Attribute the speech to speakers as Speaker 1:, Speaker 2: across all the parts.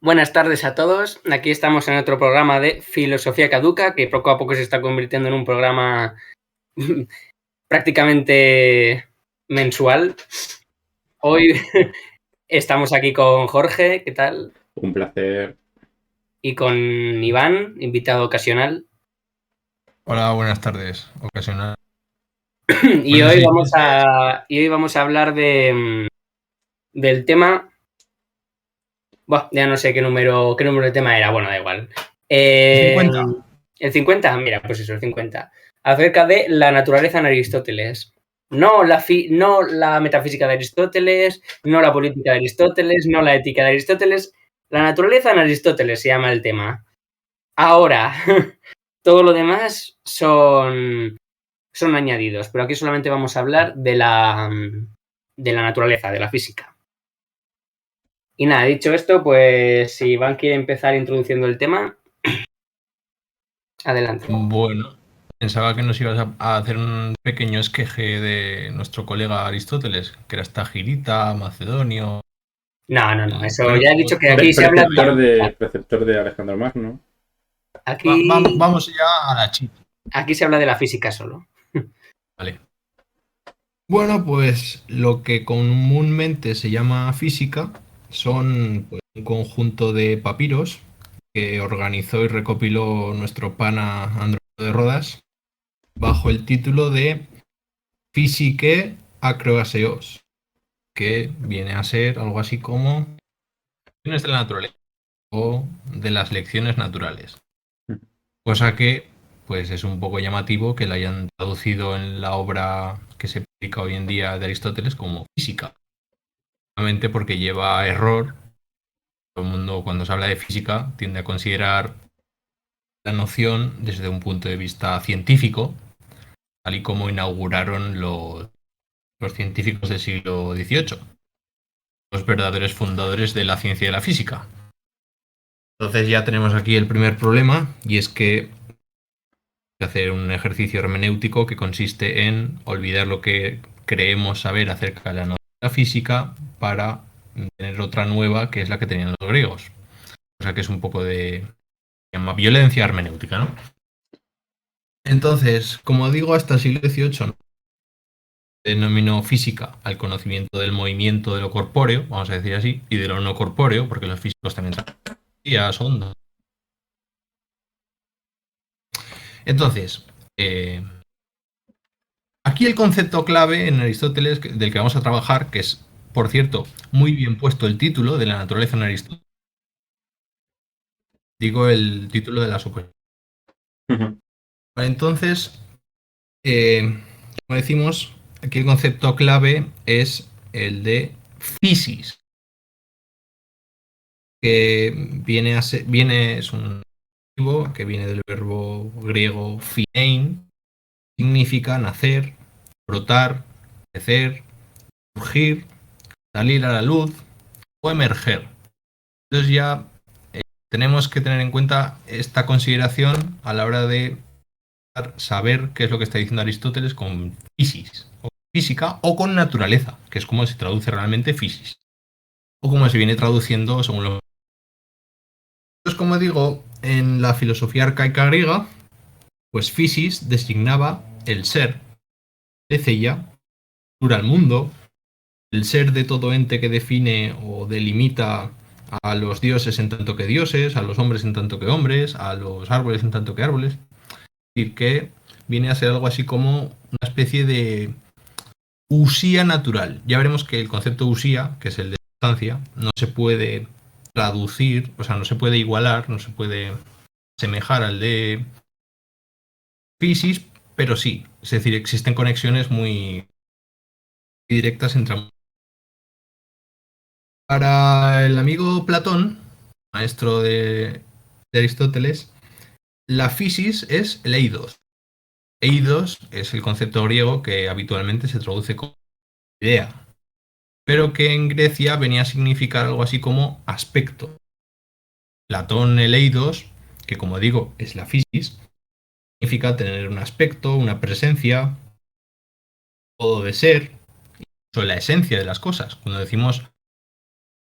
Speaker 1: Buenas tardes a todos. Aquí estamos en otro programa de Filosofía Caduca, que poco a poco se está convirtiendo en un programa prácticamente mensual. Hoy estamos aquí con Jorge, ¿qué tal?
Speaker 2: Un placer.
Speaker 1: Y con Iván, invitado ocasional.
Speaker 3: Hola, buenas tardes. Ocasional.
Speaker 1: Y
Speaker 3: Buenos
Speaker 1: hoy
Speaker 3: seis
Speaker 1: vamos
Speaker 3: meses.
Speaker 1: a hablar del tema. Buah, ya no sé qué número de tema era. Bueno, da igual.
Speaker 3: 50.
Speaker 1: El 50, mira, pues eso, el 50. Acerca de la naturaleza en Aristóteles. No la metafísica de Aristóteles, no la política de Aristóteles, no la ética de Aristóteles. La naturaleza en Aristóteles se llama el tema. Ahora, todo lo demás son añadidos, pero aquí solamente vamos a hablar de la naturaleza, de la física. Y nada, dicho esto, pues si Iván quiere empezar introduciendo el tema, adelante.
Speaker 3: Bueno, pensaba que nos ibas a hacer un pequeño esqueje de nuestro colega Aristóteles, que era esta girita, macedonio.
Speaker 1: No,
Speaker 3: El
Speaker 1: eso ya he dicho que aquí se habla
Speaker 2: Preceptor de Alejandro Magno.
Speaker 1: aquí,
Speaker 3: Vamos ya a la chica.
Speaker 1: aquí se habla de la física solo.
Speaker 3: Vale. Bueno, pues lo que comúnmente se llama física son pues, un conjunto de papiros que organizó y recopiló nuestro pana Andrónico de Rodas bajo el título de Physique Acroaseos, que viene a ser algo así como lecciones de la naturaleza o de las lecciones naturales. Cosa que pues es un poco llamativo que la hayan traducido en la obra que se publica hoy en día de Aristóteles como física. Obviamente porque lleva error. Todo el mundo cuando se habla de física tiende a considerar la noción desde un punto de vista científico, tal y como inauguraron los científicos del siglo XVIII, los verdaderos fundadores de la ciencia y la física. Entonces ya tenemos aquí el primer problema, y es que hay que hacer un ejercicio hermenéutico que consiste en olvidar lo que creemos saber acerca de la física para tener otra nueva que es la que tenían los griegos. O sea que es un poco de se llama violencia hermenéutica, ¿no? Entonces, como digo, hasta el siglo XVIII ¿no? Denominó física al conocimiento del movimiento de lo corpóreo, vamos a decir así, y de lo no corpóreo, porque los físicos también saben ondas. Entonces, aquí el concepto clave en Aristóteles del que vamos a trabajar, que es, por cierto, muy bien puesto el título de la naturaleza en Aristóteles, digo el título de la suposición. Entonces, como decimos, aquí el concepto clave es el de physis, que es un adjetivo que viene del verbo griego phinein, significa nacer, brotar, crecer, surgir, salir a la luz o emerger. Entonces ya tenemos que tener en cuenta esta consideración a la hora de saber qué es lo que está diciendo Aristóteles con physis, o física o con naturaleza, que es como se traduce realmente physis, o como se viene traduciendo según lo. Entonces, como digo, en la filosofía arcaica griega, pues physis designaba el ser,Eceia, dura el mundo, el ser de todo ente que define o delimita a los dioses en tanto que dioses, a los hombres en tanto que hombres, a los árboles en tanto que árboles. Es decir, que viene a ser algo así como una especie de usía natural. Ya veremos que el concepto usía, que es el de sustancia, no se puede traducir, o sea, no se puede igualar, no se puede asemejar al de physis, pero sí. Es decir, existen conexiones muy directas entre. Para el amigo Platón, maestro de Aristóteles, la physis es el eidos. Eidos es el concepto griego que habitualmente se traduce como idea, pero que en Grecia venía a significar algo así como aspecto. Platón, el eidos, que como digo es la physis, significa tener un aspecto, una presencia, modo de ser, o la esencia de las cosas. Cuando decimos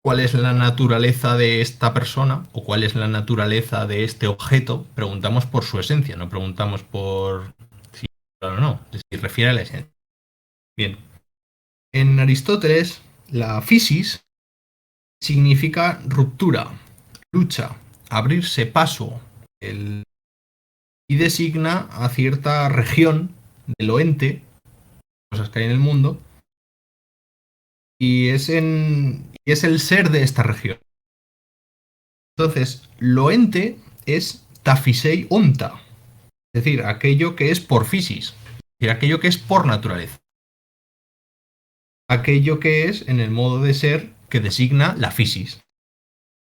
Speaker 3: cuál es la naturaleza de esta persona o cuál es la naturaleza de este objeto, preguntamos por su esencia, no preguntamos por si o no, si refiere a la esencia. Bien. En Aristóteles, la physis significa ruptura, lucha, abrirse paso, y designa a cierta región de lo ente, cosas que hay en el mundo, y es el ser de esta región. Entonces, lo ente es tafisei onta, es decir, aquello que es por physis, es decir, aquello que es por naturaleza. Aquello que es en el modo de ser que designa la physis.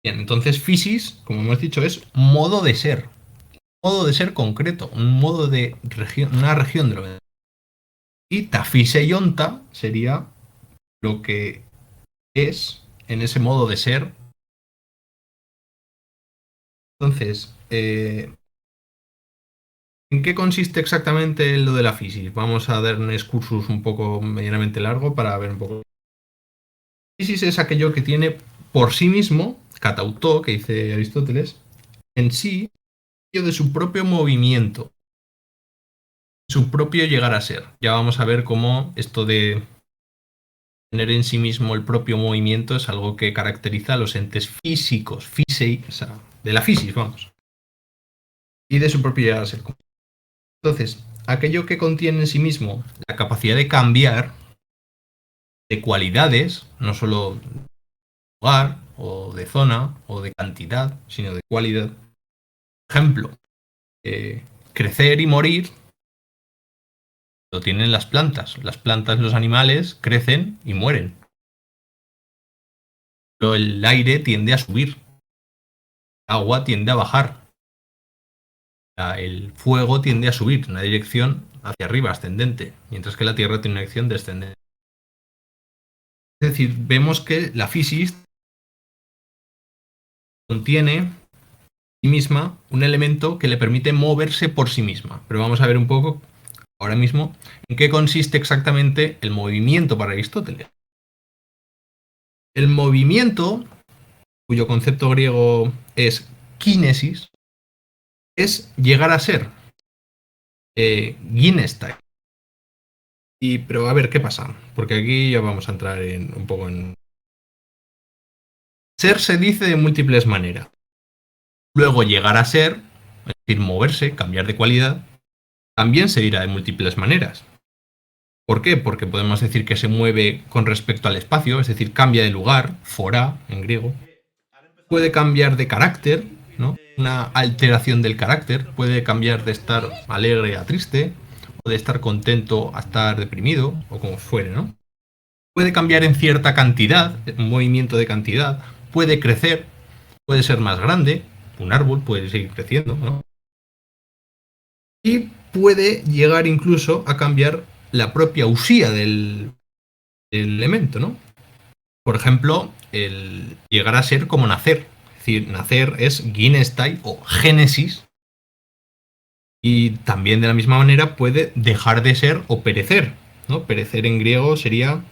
Speaker 3: Bien, entonces physis, como hemos dicho, es modo de ser concreto, un modo de región, una región de lo que... Y tafisei onta sería lo que es en ese modo de ser. Entonces, ¿en qué consiste exactamente lo de la physis? Vamos a dar un excursus un poco medianamente largo para ver un poco. Physis es aquello que tiene por sí mismo, katautó, que dice Aristóteles, en sí, de su propio movimiento, su propio llegar a ser. Ya vamos a ver cómo esto de tener en sí mismo el propio movimiento es algo que caracteriza a los entes físicos, físei, o sea, de la physis, vamos, y de su propio llegar a ser. Entonces, aquello que contiene en sí mismo la capacidad de cambiar de cualidades, no solo de lugar o de zona o de cantidad, sino de cualidad. Por ejemplo, crecer y morir lo tienen las plantas. Las plantas, los animales, crecen y mueren. Pero el aire tiende a subir. El agua tiende a bajar. El fuego tiende a subir en una dirección hacia arriba, ascendente, mientras que la Tierra tiene una dirección descendente. Es decir, vemos que la physis contiene en sí misma un elemento que le permite moverse por sí misma. Pero vamos a ver un poco ahora mismo en qué consiste exactamente el movimiento para Aristóteles. El movimiento, cuyo concepto griego es kinesis, es llegar a ser ginestai. Pero a ver qué pasa, porque aquí ya vamos a entrar un poco en... Ser se dice de múltiples maneras. Luego llegar a ser, es decir, moverse, cambiar de cualidad, también se dirá de múltiples maneras. ¿Por qué? Porque podemos decir que se mueve con respecto al espacio, es decir, cambia de lugar, forá en griego. Puede cambiar de carácter, ¿no? Una alteración del carácter, puede cambiar de estar alegre a triste, o de estar contento a estar deprimido, o como fuere, ¿no? Puede cambiar en cierta cantidad, un movimiento de cantidad, puede crecer, puede ser más grande, un árbol puede seguir creciendo, ¿no? Y puede llegar incluso a cambiar la propia usía del elemento, ¿no? Por ejemplo, el llegar a ser como nacer. Es decir, nacer es ginestai o génesis. Y también de la misma manera puede dejar de ser o perecer, ¿no? Perecer en griego sería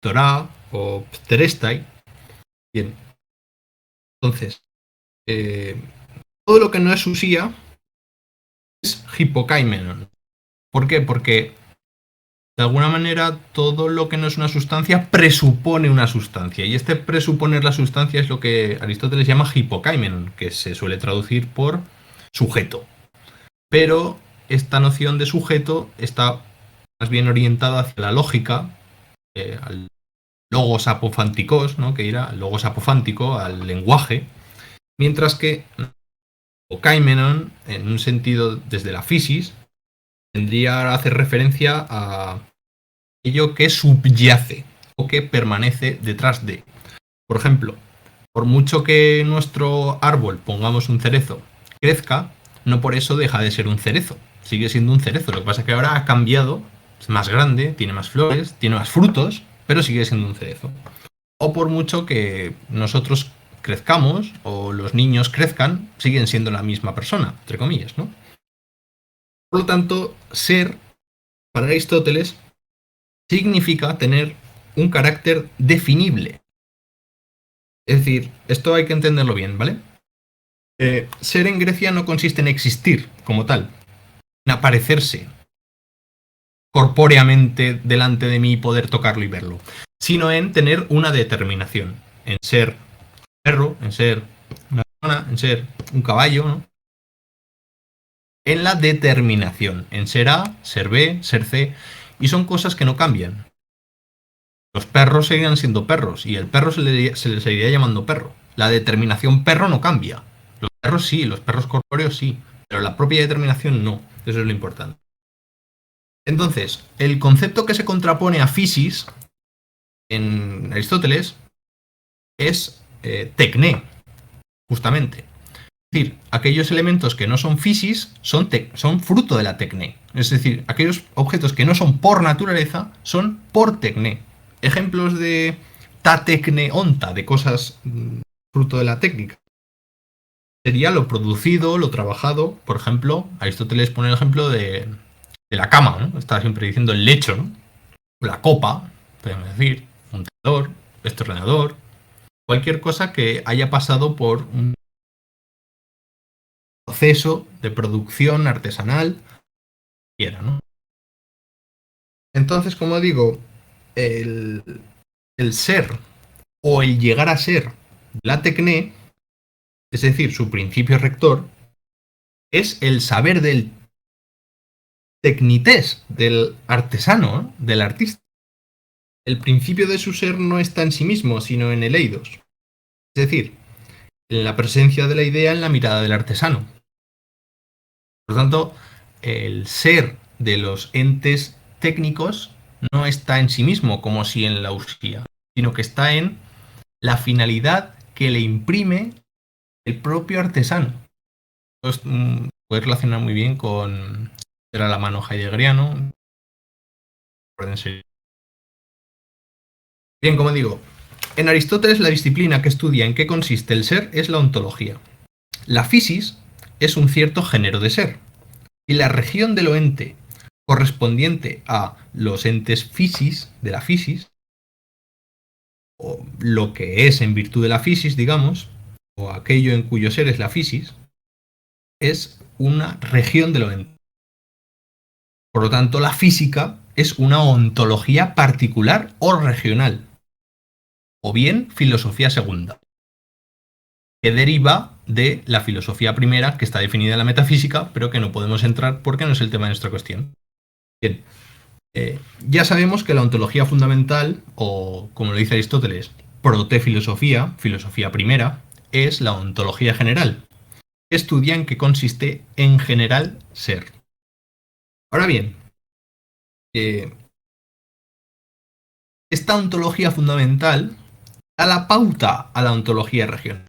Speaker 3: torá o pterestai. Bien. Entonces, todo lo que no es usía es hipokaimenon. ¿Por qué? Porque de alguna manera todo lo que no es una sustancia presupone una sustancia. Y este presuponer la sustancia es lo que Aristóteles llama hipokaimenon, que se suele traducir por sujeto. Pero esta noción de sujeto está más bien orientada hacia la lógica, al logos apofánticos, ¿no? Que irá al logos apofántico, al lenguaje, mientras que hipokaimenon, en un sentido desde la physis, tendría a hacer referencia a aquello que subyace o que permanece detrás de. Por ejemplo, por mucho que nuestro árbol, pongamos un cerezo, crezca, no por eso deja de ser un cerezo. Sigue siendo un cerezo. Lo que pasa es que ahora ha cambiado, es más grande, tiene más flores, tiene más frutos, pero sigue siendo un cerezo. O por mucho que nosotros crezcamos o los niños crezcan, siguen siendo la misma persona, entre comillas, ¿no? Por lo tanto, ser, para Aristóteles, significa tener un carácter definible. Es decir, esto hay que entenderlo bien, ¿vale? Ser en Grecia no consiste en existir como tal, en aparecerse corpóreamente delante de mí y poder tocarlo y verlo, sino en tener una determinación, en ser perro, en ser una persona, en ser un caballo, ¿no? En la determinación, en ser A, ser B, ser C, y son cosas que no cambian. Los perros seguirán siendo perros y el perro se le seguiría llamando perro. La determinación perro no cambia. Los perros sí, los perros corpóreos sí, pero la propia determinación no. Eso es lo importante. Entonces, el concepto que se contrapone a physis en Aristóteles es tecné, justamente. Es decir, aquellos elementos que no son physis son fruto de la tecné. Es decir, aquellos objetos que no son por naturaleza son por tecné. Ejemplos de ta tecne onta, de cosas fruto de la técnica. Sería lo producido, lo trabajado. Por ejemplo, Aristóteles pone el ejemplo de la cama, ¿no? Está siempre diciendo el lecho, ¿no? La copa, podemos decir, un tenedor, este ordenador, cualquier cosa que haya pasado por un proceso de producción artesanal, ¿no? Entonces, como digo, el ser o el llegar a ser la tecné, es decir, su principio rector, es el saber del tecnités, del artesano, ¿eh? Del artista. El principio de su ser no está en sí mismo, sino en el eidos. Es decir, en la presencia de la idea en la mirada del artesano. Por lo tanto, el ser de los entes técnicos no está en sí mismo, como si en la usía, sino que está en la finalidad que le imprime el propio artesano. Esto puede relacionar muy bien con era la mano heideggeriano. Bien, como digo, en Aristóteles la disciplina que estudia en qué consiste el ser es la ontología. La physis es un cierto género de ser, y la región de lo ente correspondiente a los entes physis de la physis, o lo que es en virtud de la physis, digamos, o aquello en cuyo ser es la physis, es una región de lo ente. Por lo tanto, la física es una ontología particular o regional, o bien filosofía segunda, que deriva de la filosofía primera, que está definida en la metafísica, pero que no podemos entrar porque no es el tema de nuestra cuestión. Bien, ya sabemos que la ontología fundamental, o como lo dice Aristóteles, protefilosofía, filosofía primera, es la ontología general, que estudia en qué consiste en general ser. Ahora bien, esta ontología fundamental da la pauta a la ontología regional.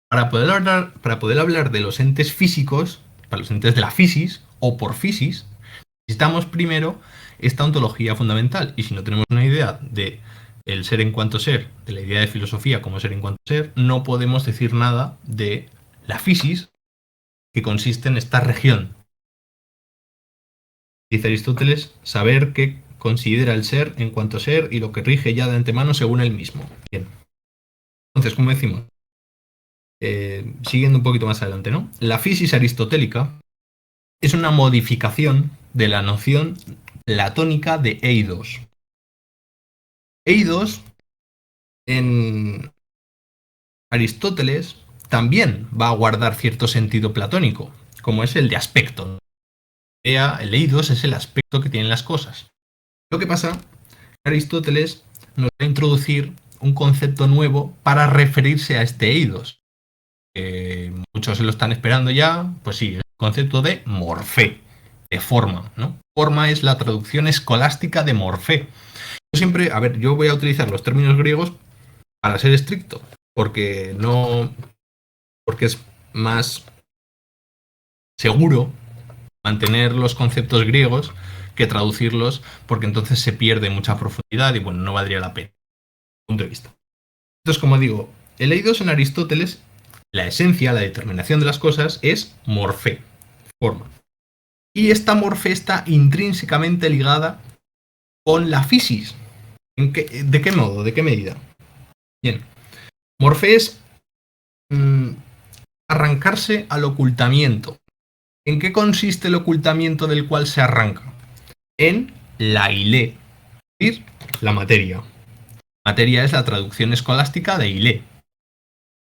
Speaker 3: Para poder hablar de los entes físicos, para los entes de la physis o por physis, necesitamos primero esta ontología fundamental. Y si no tenemos una idea de el ser en cuanto ser, de la idea de filosofía como ser en cuanto ser, no podemos decir nada de la physis, que consiste en esta región. Dice Aristóteles, saber qué considera el ser en cuanto ser y lo que rige ya de antemano según él mismo. Bien. Entonces, como decimos, siguiendo un poquito más adelante, ¿no? La physis aristotélica es una modificación de la noción platónica de eidos. Eidos, en Aristóteles, también va a guardar cierto sentido platónico, como es el de aspecto. El eidos es el aspecto que tienen las cosas. Lo que pasa, Aristóteles nos va a introducir un concepto nuevo para referirse a este eidos. Muchos se lo están esperando ya, pues sí, el concepto de morfé, de forma, ¿no? Forma es la traducción escolástica de morfé. Yo siempre, yo voy a utilizar los términos griegos para ser estricto, porque es más seguro mantener los conceptos griegos que traducirlos, porque entonces se pierde mucha profundidad y bueno, no valdría la pena. Punto de vista. Entonces, como digo, el eidos en Aristóteles, la esencia, la determinación de las cosas es morfé, forma. Y esta morfé está intrínsecamente ligada con la physis, ¿De qué modo? ¿De qué medida? Bien. Morfé es arrancarse al ocultamiento. ¿En qué consiste el ocultamiento del cual se arranca? En la ile, es decir, la materia. Materia es la traducción escolástica de ile.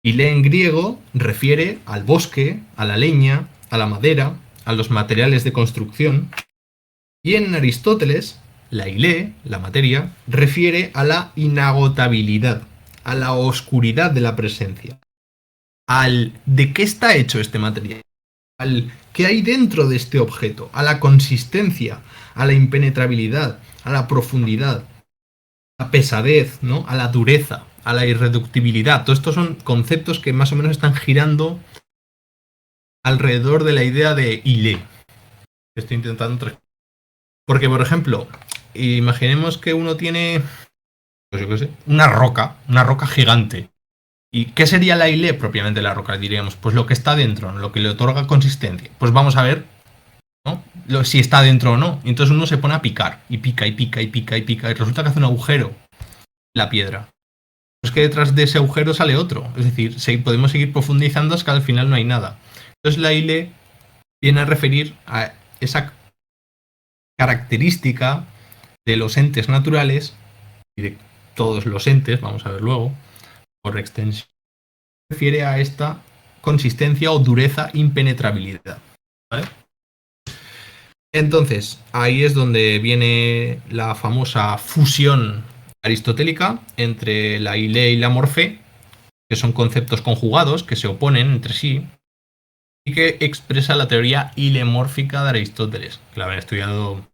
Speaker 3: Ile en griego refiere al bosque, a la leña, a la madera, a los materiales de construcción. Y en Aristóteles, la ile, la materia, refiere a la inagotabilidad, a la oscuridad de la presencia, al de qué está hecho este material, al qué hay dentro de este objeto, a la consistencia, a la impenetrabilidad, a la profundidad, a la pesadez, ¿no? A la dureza, a la irreductibilidad. Todos estos son conceptos que más o menos están girando alrededor de la idea de ile. Estoy intentando... Porque, por ejemplo, imaginemos que uno tiene, pues yo qué sé, una roca gigante. ¿Y qué sería la ile propiamente la roca? Diríamos, pues lo que está dentro, lo que le otorga consistencia. Pues vamos a ver, ¿no? Si está dentro o no. Y entonces uno se pone a picar, y pica, y pica, y pica, y pica, y resulta que hace un agujero en la piedra. Pues que detrás de ese agujero sale otro. Es decir, podemos seguir profundizando hasta que al final no hay nada. Entonces la ile viene a referir a esa característica de los entes naturales y de todos los entes, vamos a ver luego, por extensión, refiere a esta consistencia o dureza, impenetrabilidad. ¿Vale? Entonces, ahí es donde viene la famosa fusión aristotélica entre la ile y la morfé, que son conceptos conjugados que se oponen entre sí y que expresa la teoría ilemórfica de Aristóteles, que la habían estudiado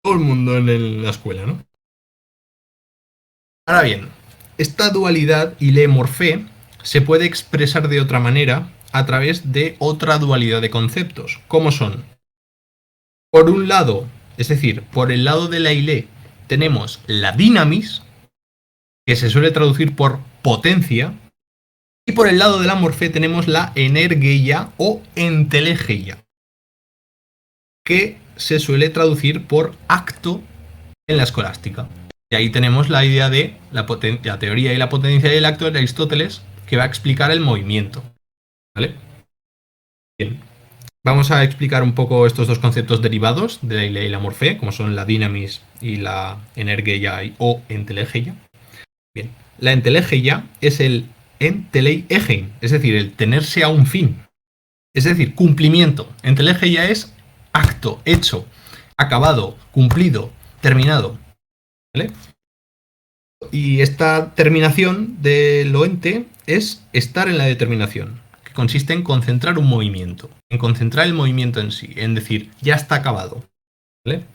Speaker 3: todo el mundo en la escuela, ¿no? Ahora bien, esta dualidad ile-morfé se puede expresar de otra manera a través de otra dualidad de conceptos, como son, por un lado, es decir, por el lado de la ile tenemos la dynamis, que se suele traducir por potencia, y por el lado de la morfé tenemos la energeia o entelegeia, que se suele traducir por acto en la escolástica. Y ahí tenemos la idea de la teoría y la potencia del acto de Aristóteles, que va a explicar el movimiento. ¿Vale? Bien. Vamos a explicar un poco estos dos conceptos derivados de la ile y la morfé, como son la dynamis y la energeia o entelegeia. Bien. La entelegeia es el entelei egen, es decir, el tenerse a un fin. Es decir, cumplimiento. Entelegeia es acto, hecho, acabado, cumplido, terminado. ¿Vale? Y esta terminación del ente es estar en la determinación, que consiste en concentrar un movimiento, en concentrar el movimiento en sí, en decir, ya está acabado. ¿Vale?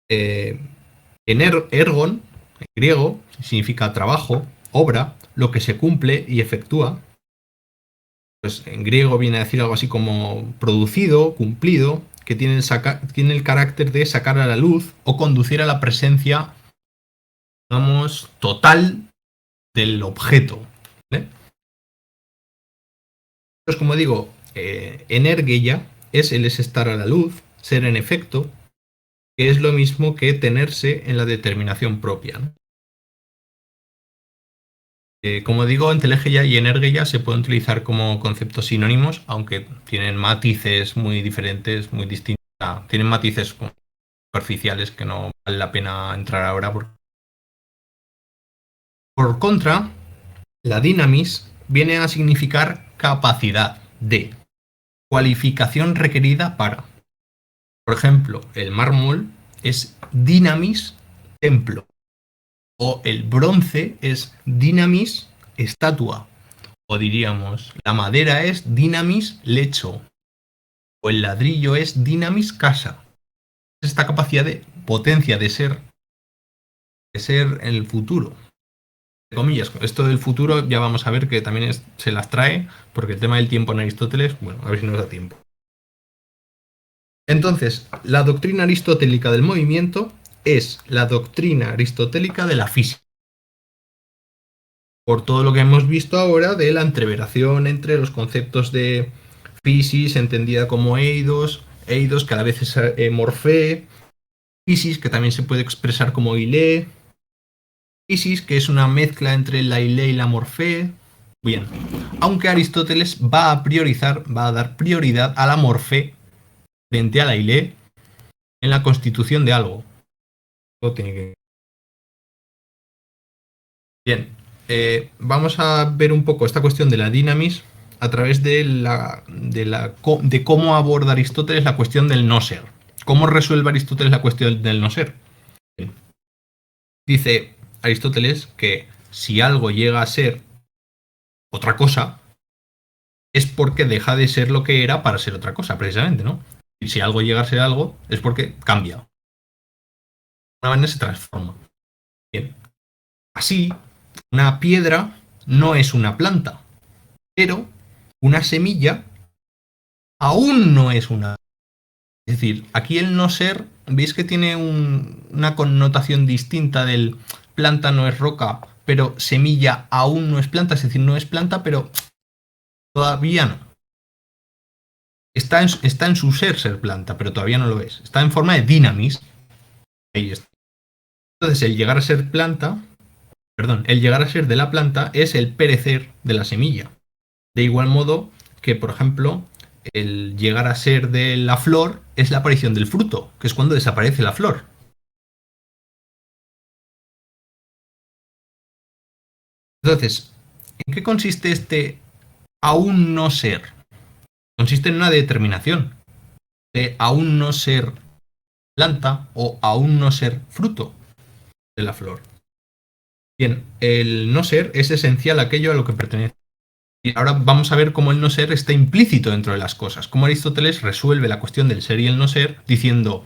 Speaker 3: En ergon, en griego, significa trabajo, obra, lo que se cumple y efectúa. Pues en griego viene a decir algo así como producido, cumplido, que tiene el carácter de sacar a la luz o conducir a la presencia, digamos, total del objeto. ¿Vale? Pues como digo, energeia es estar a la luz, ser en efecto, que es lo mismo que tenerse en la determinación propia, ¿no? Como digo, entelegeia y energeia se pueden utilizar como conceptos sinónimos, aunque tienen matices muy diferentes, muy distintos. Tienen matices superficiales que no vale la pena entrar ahora. Por contra, la dynamis viene a significar capacidad de, cualificación requerida para. Por ejemplo, el mármol es dynamis templo. O el bronce es dynamis estatua. O diríamos, la madera es dynamis lecho. O el ladrillo es dynamis casa. Es esta capacidad de potencia de ser en el futuro. De comillas, esto del futuro ya vamos a ver que también se las trae, porque el tema del tiempo en Aristóteles, bueno, a ver si nos da tiempo. Entonces, la doctrina aristotélica del movimiento es la doctrina aristotélica de la física. Por todo lo que hemos visto ahora de la entreveración entre los conceptos de physis, entendida como eidos, que a la vez es morfé, physis, que también se puede expresar como ile, Isis, que es una mezcla entre la Ile y la Morfé. Bien, aunque Aristóteles va a dar prioridad a la Morfé frente a la Ile en la constitución de algo. Bien, vamos a ver un poco esta cuestión de la dinamis a través de cómo aborda Aristóteles la cuestión del no ser. ¿Cómo resuelve Aristóteles la cuestión del no ser? Bien. Dice Aristóteles que si algo llega a ser otra cosa, es porque deja de ser lo que era para ser otra cosa, precisamente, ¿no? Y si algo llega a ser algo, es porque cambia. Una manera se transforma. Bien. Así, una piedra no es una planta, pero una semilla aún no es una. Es decir, aquí el no ser, veis que tiene una connotación distinta del planta no es roca, pero semilla aún no es planta, es decir, no es planta, pero todavía no. Está en su ser planta, pero todavía no lo es. Está en forma de dinamis. Ahí está. Entonces, el llegar a ser de la planta es el perecer de la semilla. De igual modo que, por ejemplo, el llegar a ser de la flor es la aparición del fruto, que es cuando desaparece la flor. Entonces, ¿en qué consiste este aún no ser? Consiste en una determinación de aún no ser planta o aún no ser fruto de la flor. Bien, el no ser es esencial aquello a lo que pertenece. Y ahora vamos a ver cómo el no ser está implícito dentro de las cosas. Cómo Aristóteles resuelve la cuestión del ser y el no ser diciendo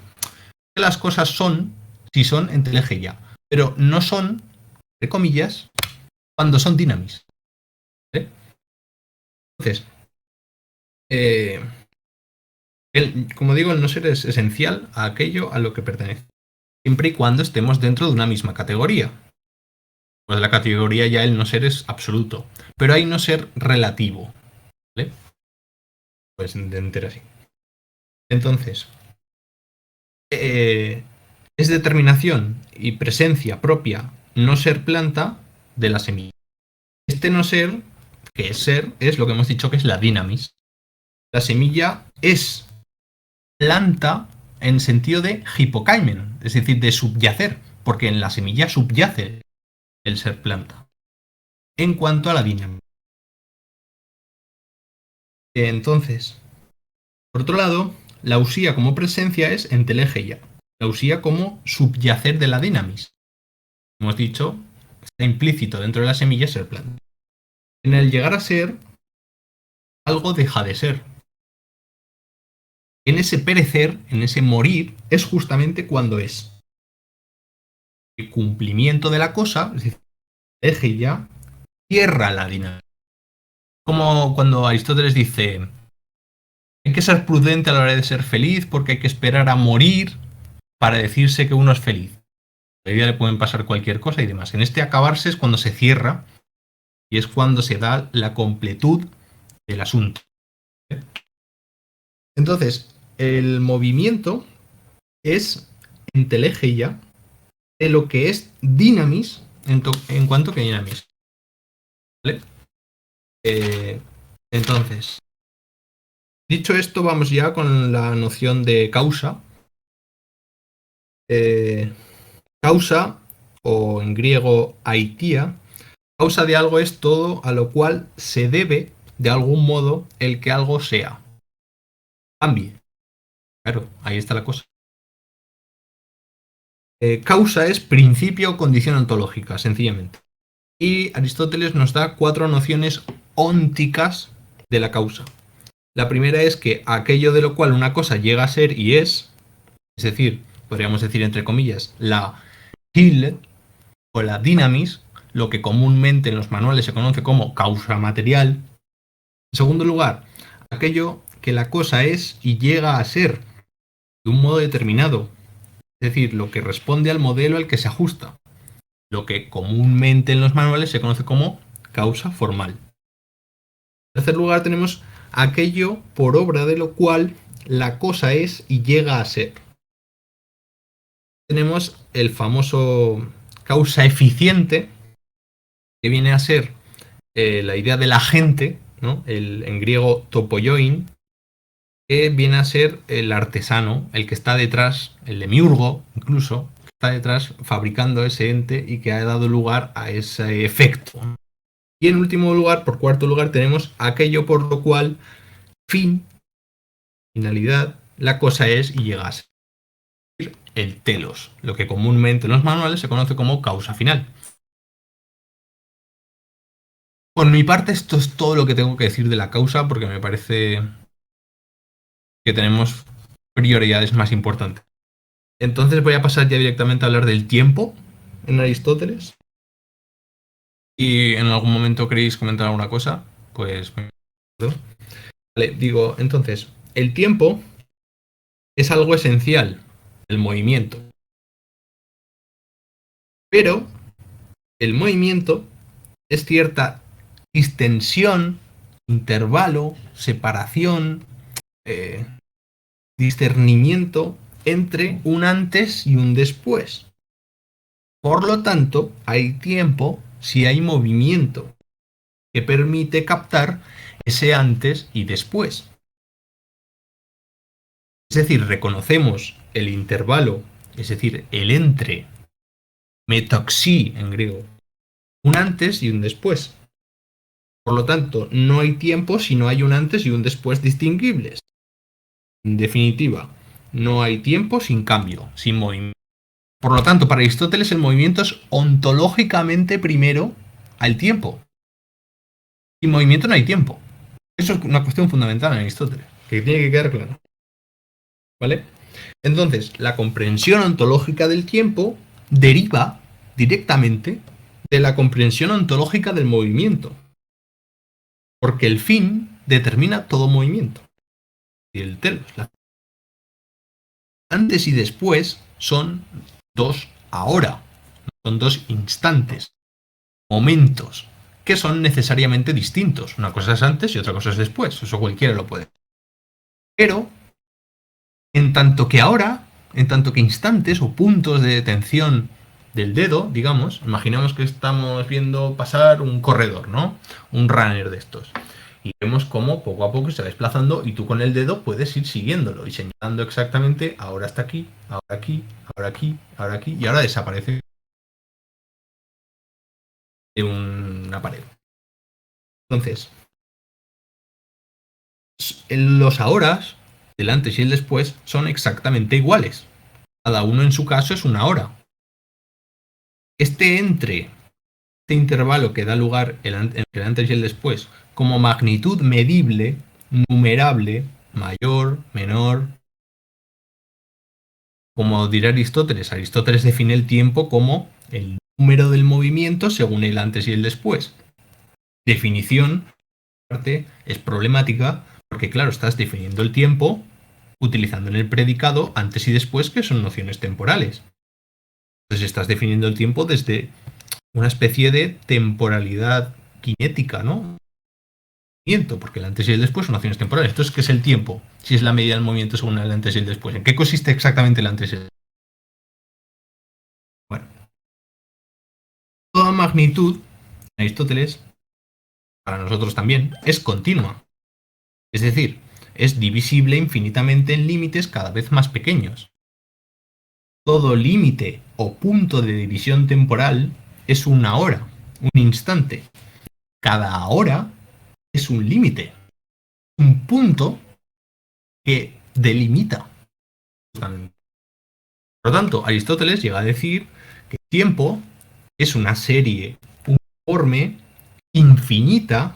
Speaker 3: que las cosas son si son entelegeia, pero no son, entre comillas, cuando son dinamis. ¿Vale? Entonces, como digo, el no ser es esencial a aquello a lo que pertenece, siempre y cuando estemos dentro de una misma categoría. Pues la categoría ya el no ser es absoluto, pero hay no ser relativo. ¿Vale? Pues entender así. Entonces, es determinación y presencia propia no ser planta de la semilla. Este no ser, que es ser, es lo que hemos dicho que es la dinamis. La semilla es planta en sentido de hipokaimen, es decir, de subyacer, porque en la semilla subyace el ser planta. En cuanto a la dinamis. Entonces, por otro lado, la usía como presencia es entelegeia. La usía como subyacer de la dinamis. Hemos dicho, está implícito dentro de la semilla ser planta. En el llegar a ser, algo deja de ser. En ese perecer, en ese morir, es justamente cuando es. El cumplimiento de la cosa, es decir, entelegeia, cierra la dinámica. Como cuando Aristóteles dice, hay que ser prudente a la hora de ser feliz porque hay que esperar a morir para decirse que uno es feliz. A la vida le pueden pasar cualquier cosa y demás. En este acabarse es cuando se cierra y es cuando se da la completud del asunto. Entonces, el movimiento es entelegeia de lo que es dinamis en cuanto que dinamis. ¿Vale? Entonces, dicho esto, vamos ya con la noción de causa. Causa, o en griego aitia, causa de algo es todo a lo cual se debe, de algún modo, el que algo sea. Cambie. Claro, ahí está la cosa. Causa es principio o condición ontológica, sencillamente. Y Aristóteles nos da 4 nociones ónticas de la causa. La primera es que aquello de lo cual una cosa llega a ser y es decir, podríamos decir entre comillas, la hil o la dinamis, lo que comúnmente en los manuales se conoce como causa material. En segundo lugar, aquello que la cosa es y llega a ser de un modo determinado, es decir, lo que responde al modelo al que se ajusta, lo que comúnmente en los manuales se conoce como causa formal. En tercer lugar, tenemos aquello por obra de lo cual la cosa es y llega a ser. Tenemos el famoso causa eficiente, que viene a ser la idea del agente, ¿no? En griego topoioin, que viene a ser el artesano, el que está detrás, el demiurgo incluso, que está detrás fabricando ese ente y que ha dado lugar a ese efecto. Y en último lugar, por cuarto lugar, tenemos aquello por lo cual finalidad, la cosa es y llega a ser el telos, lo que comúnmente en los manuales se conoce como causa final. Por mi parte, esto es todo lo que tengo que decir de la causa, porque me parece que tenemos prioridades más importantes. Entonces voy a pasar ya directamente a hablar del tiempo en Aristóteles. Y en algún momento queréis comentar alguna cosa, pues vale, digo, entonces, el tiempo es algo esencial del movimiento. Pero el movimiento es cierta distensión, intervalo, separación, discernimiento entre un antes y un después. Por lo tanto, hay tiempo si hay movimiento que permite captar ese antes y después. Es decir, reconocemos el intervalo, es decir, el entre, metoxí en griego, un antes y un después. Por lo tanto, no hay tiempo si no hay un antes y un después distinguibles. En definitiva, no hay tiempo sin cambio, sin movimiento. Por lo tanto, para Aristóteles el movimiento es ontológicamente primero al tiempo. Sin movimiento no hay tiempo. Eso es una cuestión fundamental en Aristóteles, que tiene que quedar claro. ¿Vale? Entonces, la comprensión ontológica del tiempo deriva directamente de la comprensión ontológica del movimiento. Porque el fin determina todo movimiento. Y el telos. Antes y después son dos ahora. Son dos instantes. Momentos. Que son necesariamente distintos. Una cosa es antes y otra cosa es después. Eso cualquiera lo puede. Pero, en tanto que ahora, en tanto que instantes o puntos de detención del dedo, digamos, imaginemos que estamos viendo pasar un corredor, ¿no? Un runner de estos. Y vemos cómo poco a poco se va desplazando y tú con el dedo puedes ir siguiéndolo y señalando exactamente ahora está aquí, ahora aquí, ahora aquí, ahora aquí y ahora desaparece de una pared. Entonces, los ahoras, el antes y el después, son exactamente iguales. Cada uno en su caso es una hora. Este intervalo que da lugar entre el antes y el después, como magnitud medible, numerable, mayor, menor. Como dirá Aristóteles, Aristóteles define el tiempo como el número del movimiento según el antes y el después. Definición, aparte, es problemática porque, claro, estás definiendo el tiempo utilizando en el predicado antes y después, que son nociones temporales. Entonces estás definiendo el tiempo desde una especie de temporalidad cinética, ¿no? Porque el antes y el después son nociones temporales. Entonces, ¿qué es el tiempo? Si es la medida del movimiento según el antes y el después. ¿En qué consiste exactamente el antes y el después? Bueno, toda magnitud, en Aristóteles, para nosotros también, es continua. Es decir, es divisible infinitamente en límites cada vez más pequeños. Todo límite o punto de división temporal es una hora, un instante. Cada hora es un límite, un punto que delimita. Por lo tanto, Aristóteles llega a decir que el tiempo es una serie uniforme, infinita,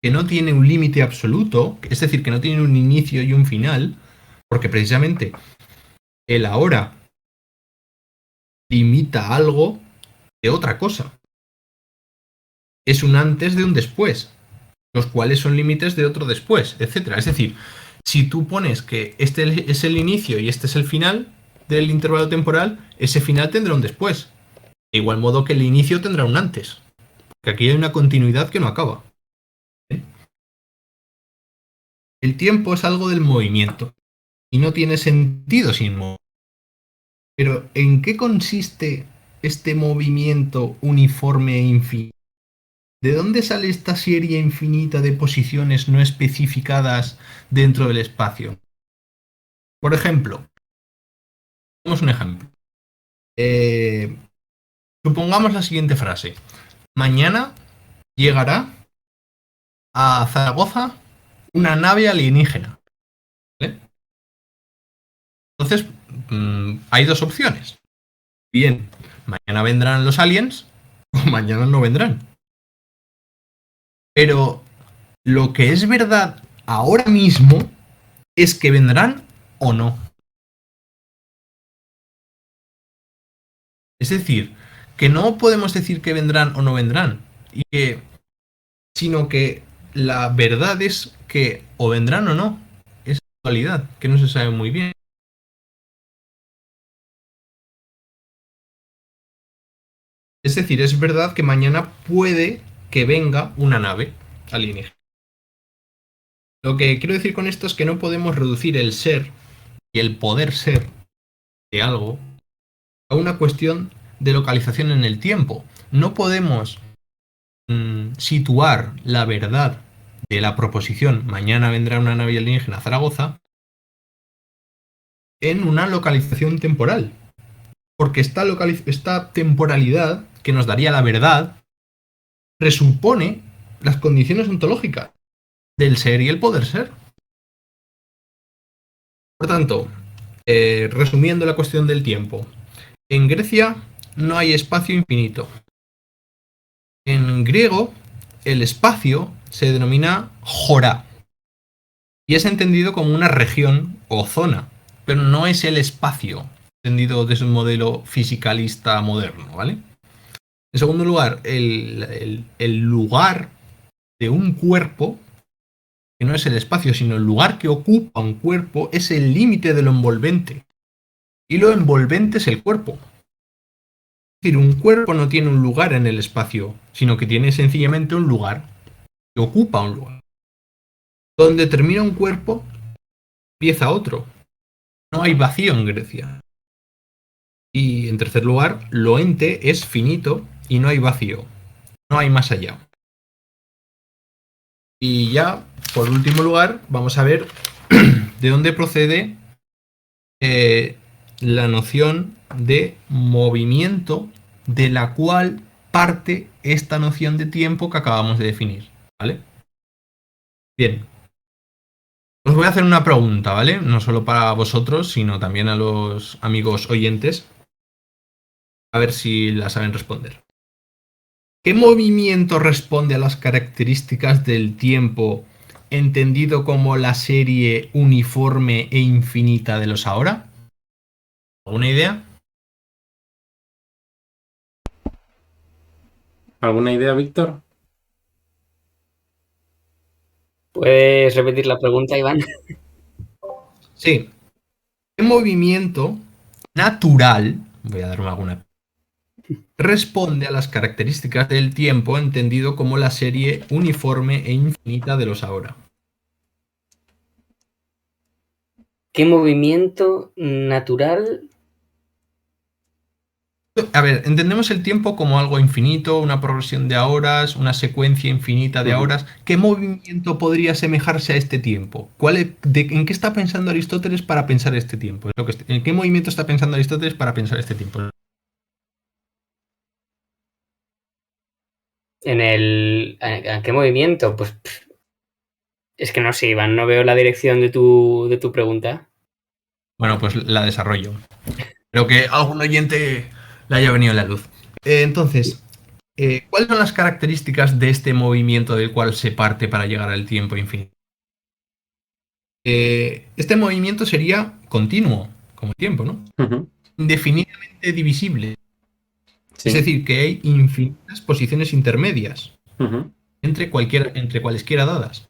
Speaker 3: que no tiene un límite absoluto, es decir, que no tiene un inicio y un final, porque precisamente el ahora limita algo de otra cosa. Es un antes de un después, los cuales son límites de otro después, etc. Es decir, si tú pones que este es el inicio y este es el final del intervalo temporal, ese final tendrá un después. De igual modo que el inicio tendrá un antes. Porque aquí hay una continuidad que no acaba. El tiempo es algo del movimiento y no tiene sentido sin movimiento. Pero ¿en qué consiste este movimiento uniforme e infinito? ¿De dónde sale esta serie infinita de posiciones no especificadas dentro del espacio? Por ejemplo, pongamos un ejemplo. Supongamos la siguiente frase. Mañana llegará a Zaragoza una nave alienígena. ¿Vale? Entonces, hay dos opciones. Bien, mañana vendrán los aliens o mañana no vendrán. Pero lo que es verdad ahora mismo es que vendrán o no. Es decir, que no podemos decir que vendrán o no vendrán, sino que la verdad es que o vendrán o no. Es la realidad, que no se sabe muy bien. Es decir, es verdad que mañana puede que venga una nave alienígena. Lo que quiero decir con esto es que no podemos reducir el ser y el poder ser de algo a una cuestión de localización en el tiempo. No podemos situar la verdad de la proposición mañana vendrá una nave alienígena a Zaragoza en una localización temporal. Porque esta temporalidad que nos daría la verdad presupone las condiciones ontológicas del ser y el poder ser. Por tanto, resumiendo la cuestión del tiempo, en Grecia no hay espacio infinito. En griego, el espacio se denomina hora y es entendido como una región o zona, pero no es el espacio, entendido desde un modelo fisicalista moderno, ¿vale? En segundo lugar, el lugar de un cuerpo, que no es el espacio, sino el lugar que ocupa un cuerpo, es el límite de lo envolvente. Y lo envolvente es el cuerpo. Es decir, un cuerpo no tiene un lugar en el espacio, sino que tiene sencillamente un lugar, que ocupa un lugar. Donde termina un cuerpo, empieza otro. No hay vacío en Grecia. Y en tercer lugar, lo ente es finito y no hay vacío. No hay más allá. Y ya, por último lugar, vamos a ver de dónde procede la noción de movimiento de la cual parte esta noción de tiempo que acabamos de definir, ¿vale? Bien. Os voy a hacer una pregunta, ¿vale? No solo para vosotros, sino también a los amigos oyentes. A ver si la saben responder. ¿Qué movimiento responde a las características del tiempo entendido como la serie uniforme e infinita de los ahora? ¿Alguna idea?
Speaker 2: ¿Alguna idea, Víctor?
Speaker 1: ¿Puedes repetir la pregunta, Iván?
Speaker 3: Sí. ¿Qué movimiento natural, voy a darme alguna, responde a las características del tiempo entendido como la serie uniforme e infinita de los ahora?
Speaker 1: ¿Qué movimiento natural?
Speaker 3: A ver, entendemos el tiempo como algo infinito, una progresión de horas, una secuencia infinita de horas. ¿Qué movimiento podría asemejarse a este tiempo? ¿En qué está pensando Aristóteles para pensar este tiempo? ¿En qué movimiento está pensando Aristóteles para pensar este tiempo?
Speaker 1: ¿A qué movimiento? Pues es que no sé, Iván, no veo la dirección de tu pregunta.
Speaker 3: Bueno, pues la desarrollo. Creo que algún oyente le haya venido la luz. Entonces, ¿cuáles son las características de este movimiento del cual se parte para llegar al tiempo infinito? Este movimiento sería continuo, como el tiempo, ¿no? Indefinidamente divisible. Sí. Es decir, que hay infinitas posiciones intermedias entre cualesquiera dadas.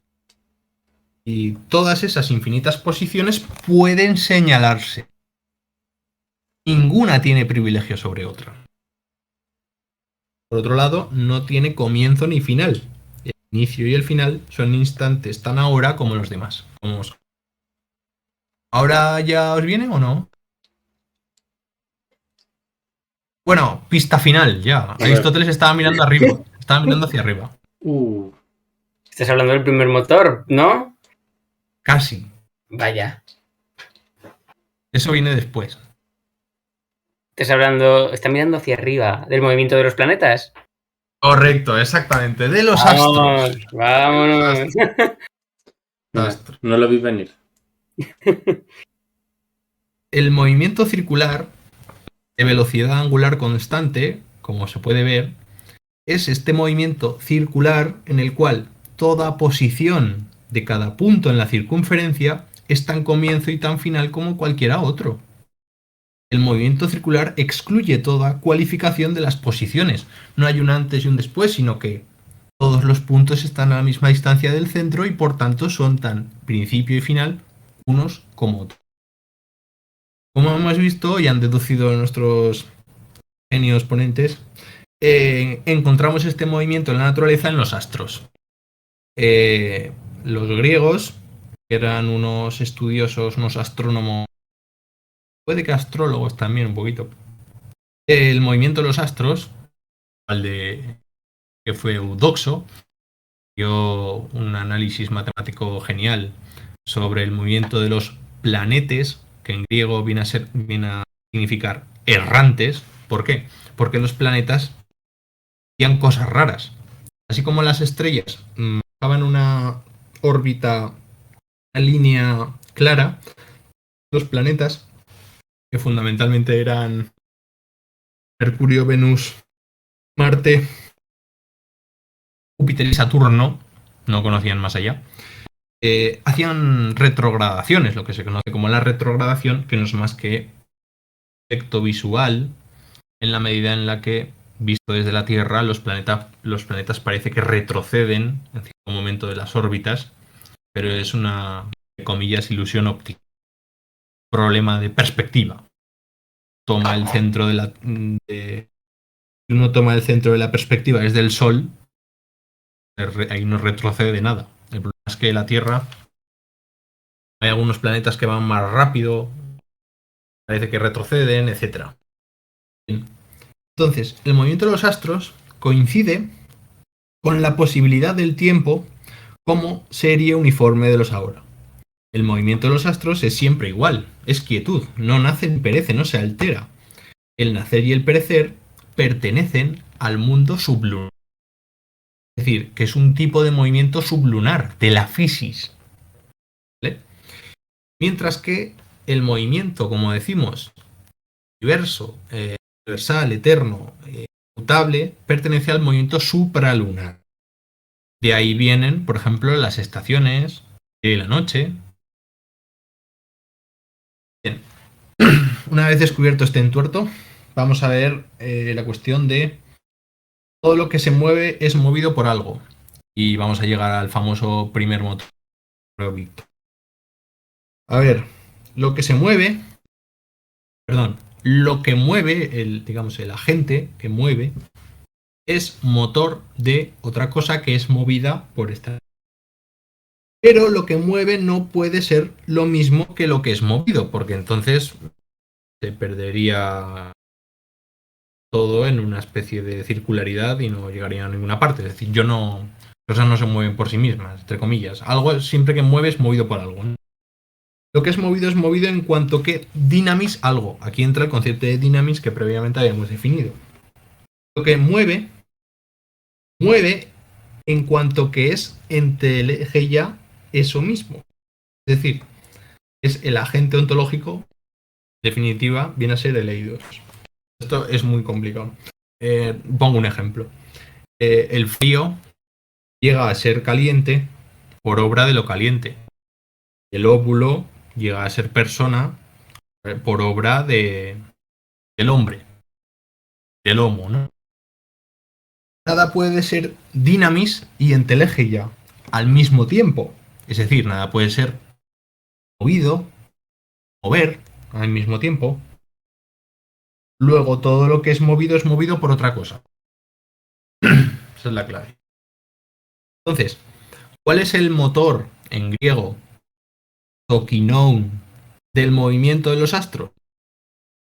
Speaker 3: Y todas esas infinitas posiciones pueden señalarse. Ninguna tiene privilegio sobre otra. Por otro lado, no tiene comienzo ni final. El inicio y el final son instantes tan ahora como los demás. ¿Ahora ya os viene o no? Bueno, pista final, ya.
Speaker 2: ver.
Speaker 3: Aristóteles estaba mirando arriba. Estaba mirando hacia arriba.
Speaker 1: Estás hablando del primer motor, ¿no?
Speaker 3: Casi.
Speaker 1: Vaya.
Speaker 3: Eso viene después.
Speaker 1: Está mirando hacia arriba, del movimiento de los planetas.
Speaker 3: Correcto, exactamente. De los
Speaker 1: Vamos,
Speaker 3: astros.
Speaker 1: vámonos.
Speaker 2: No lo vi venir.
Speaker 3: El movimiento circular de velocidad angular constante, como se puede ver, es este movimiento circular en el cual toda posición de cada punto en la circunferencia es tan comienzo y tan final como cualquiera otro. El movimiento circular excluye toda cualificación de las posiciones. No hay un antes y un después, sino que todos los puntos están a la misma distancia del centro y por tanto son tan principio y final unos como otros. Como hemos visto y han deducido nuestros genios ponentes, encontramos este movimiento en la naturaleza en los astros. Los griegos, que eran unos estudiosos, unos astrónomos, puede que astrólogos también un poquito, el movimiento de los astros, que fue Eudoxo, dio un análisis matemático genial sobre el movimiento de los planetes, que en griego viene a significar errantes. ¿Por qué? Porque los planetas hacían cosas raras. Así como las estrellas marcaban una órbita, una línea clara, los planetas, que fundamentalmente eran Mercurio, Venus, Marte, Júpiter y Saturno, no conocían más allá, hacían retrogradaciones, lo que se conoce como la retrogradación, que no es más que efecto visual en la medida en la que, visto desde la Tierra, los planetas parece que retroceden en cierto momento de las órbitas, pero es una, entre comillas, ilusión óptica. Problema de perspectiva. Toma el centro uno toma el centro de la perspectiva desde el Sol, ahí no retrocede nada. El problema es que la Tierra, hay algunos planetas que van más rápido, parece que retroceden, etc. Entonces, el movimiento de los astros coincide con la posibilidad del tiempo como serie uniforme de los ahora. El movimiento de los astros es siempre igual, es quietud, no nace ni perece, no se altera. El nacer y el perecer pertenecen al mundo sublunar. Es decir, que es un tipo de movimiento sublunar, de la fisis. ¿Vale? Mientras que el movimiento, como decimos, universo, universal, eterno, mutable, pertenece al movimiento supralunar. De ahí vienen, por ejemplo, las estaciones de la noche. Bien. Una vez descubierto este entuerto, vamos a ver la cuestión de todo lo que se mueve es movido por algo. Y vamos a llegar al famoso primer motor. A ver, lo que se mueve, perdón, lo que mueve, el agente que mueve, es motor de otra cosa que es movida por esta. Pero lo que mueve no puede ser lo mismo que lo que es movido, porque entonces se perdería todo en una especie de circularidad y no llegaría a ninguna parte. Es decir, cosas no se mueven por sí mismas, entre comillas. Algo siempre que mueve es movido por algo, ¿no? Lo que es movido en cuanto que dinamis algo. Aquí entra el concepto de dinamis que previamente habíamos definido. Lo que mueve en cuanto que es enteleje ya eso mismo. Es decir, es el agente ontológico, en definitiva, viene a ser el eidos. Esto es muy complicado. Pongo un ejemplo. El frío llega a ser caliente por obra de lo caliente. El óvulo llega a ser persona por obra del hombre, del homo, ¿no? Nada puede ser dinamis y entelegeia al mismo tiempo. Es decir, nada puede ser movido, mover al mismo tiempo. Luego todo lo que es movido por otra cosa. Esa es la clave. Entonces, ¿cuál es el motor en griego tokinon del movimiento de los astros?